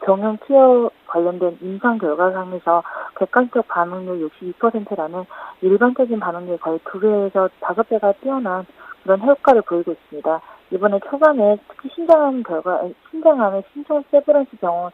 병용 투여 관련된 임상 결과상에서 객관적 반응률 62%라는 일반적인 반응률 거의 2배에서 5배가 뛰어난 그런 효과를 보이고 있습니다. 이번에 초반에 특히 신장암의 신촌 세브란스 병원을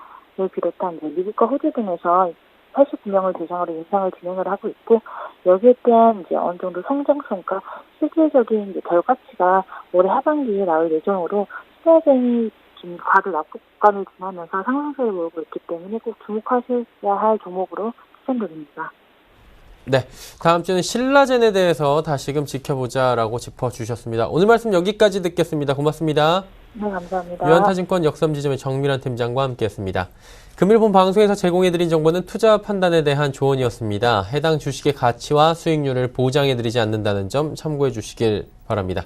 비롯한 미국과 호주 등에서 89명을 대상으로 임상을 진행을 하고 있고 여기에 대한 이제 어느 정도 성장성과 실질적인 이제 결과치가 올해 하반기에 나올 예정으로 신라젠이 지금 과도 낙폭감을 지나면서 상승세를 보이고 있기 때문에 꼭 주목하셔야 할 종목으로 추천드립니다. 네, 다음 주는 신라젠에 대해서 다시금 지켜보자라고 짚어주셨습니다. 오늘 말씀 여기까지 듣겠습니다. 고맙습니다. 네, 감사합니다. 유한타증권 역삼지점의 정밀한 팀장과 함께했습니다. 금일 본 방송에서 제공해드린 정보는 투자 판단에 대한 조언이었습니다. 해당 주식의 가치와 수익률을 보장해드리지 않는다는 점 참고해 주시길 바랍니다.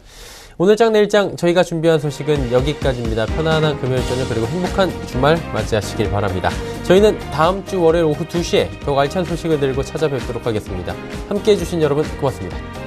오늘 장 내일 장 저희가 준비한 소식은 여기까지입니다. 편안한 금요일 저녁 그리고 행복한 주말 맞이하시길 바랍니다. 저희는 다음 주 월요일 오후 2시에 더욱 알찬 소식을 들고 찾아뵙도록 하겠습니다. 함께해 주신 여러분 고맙습니다.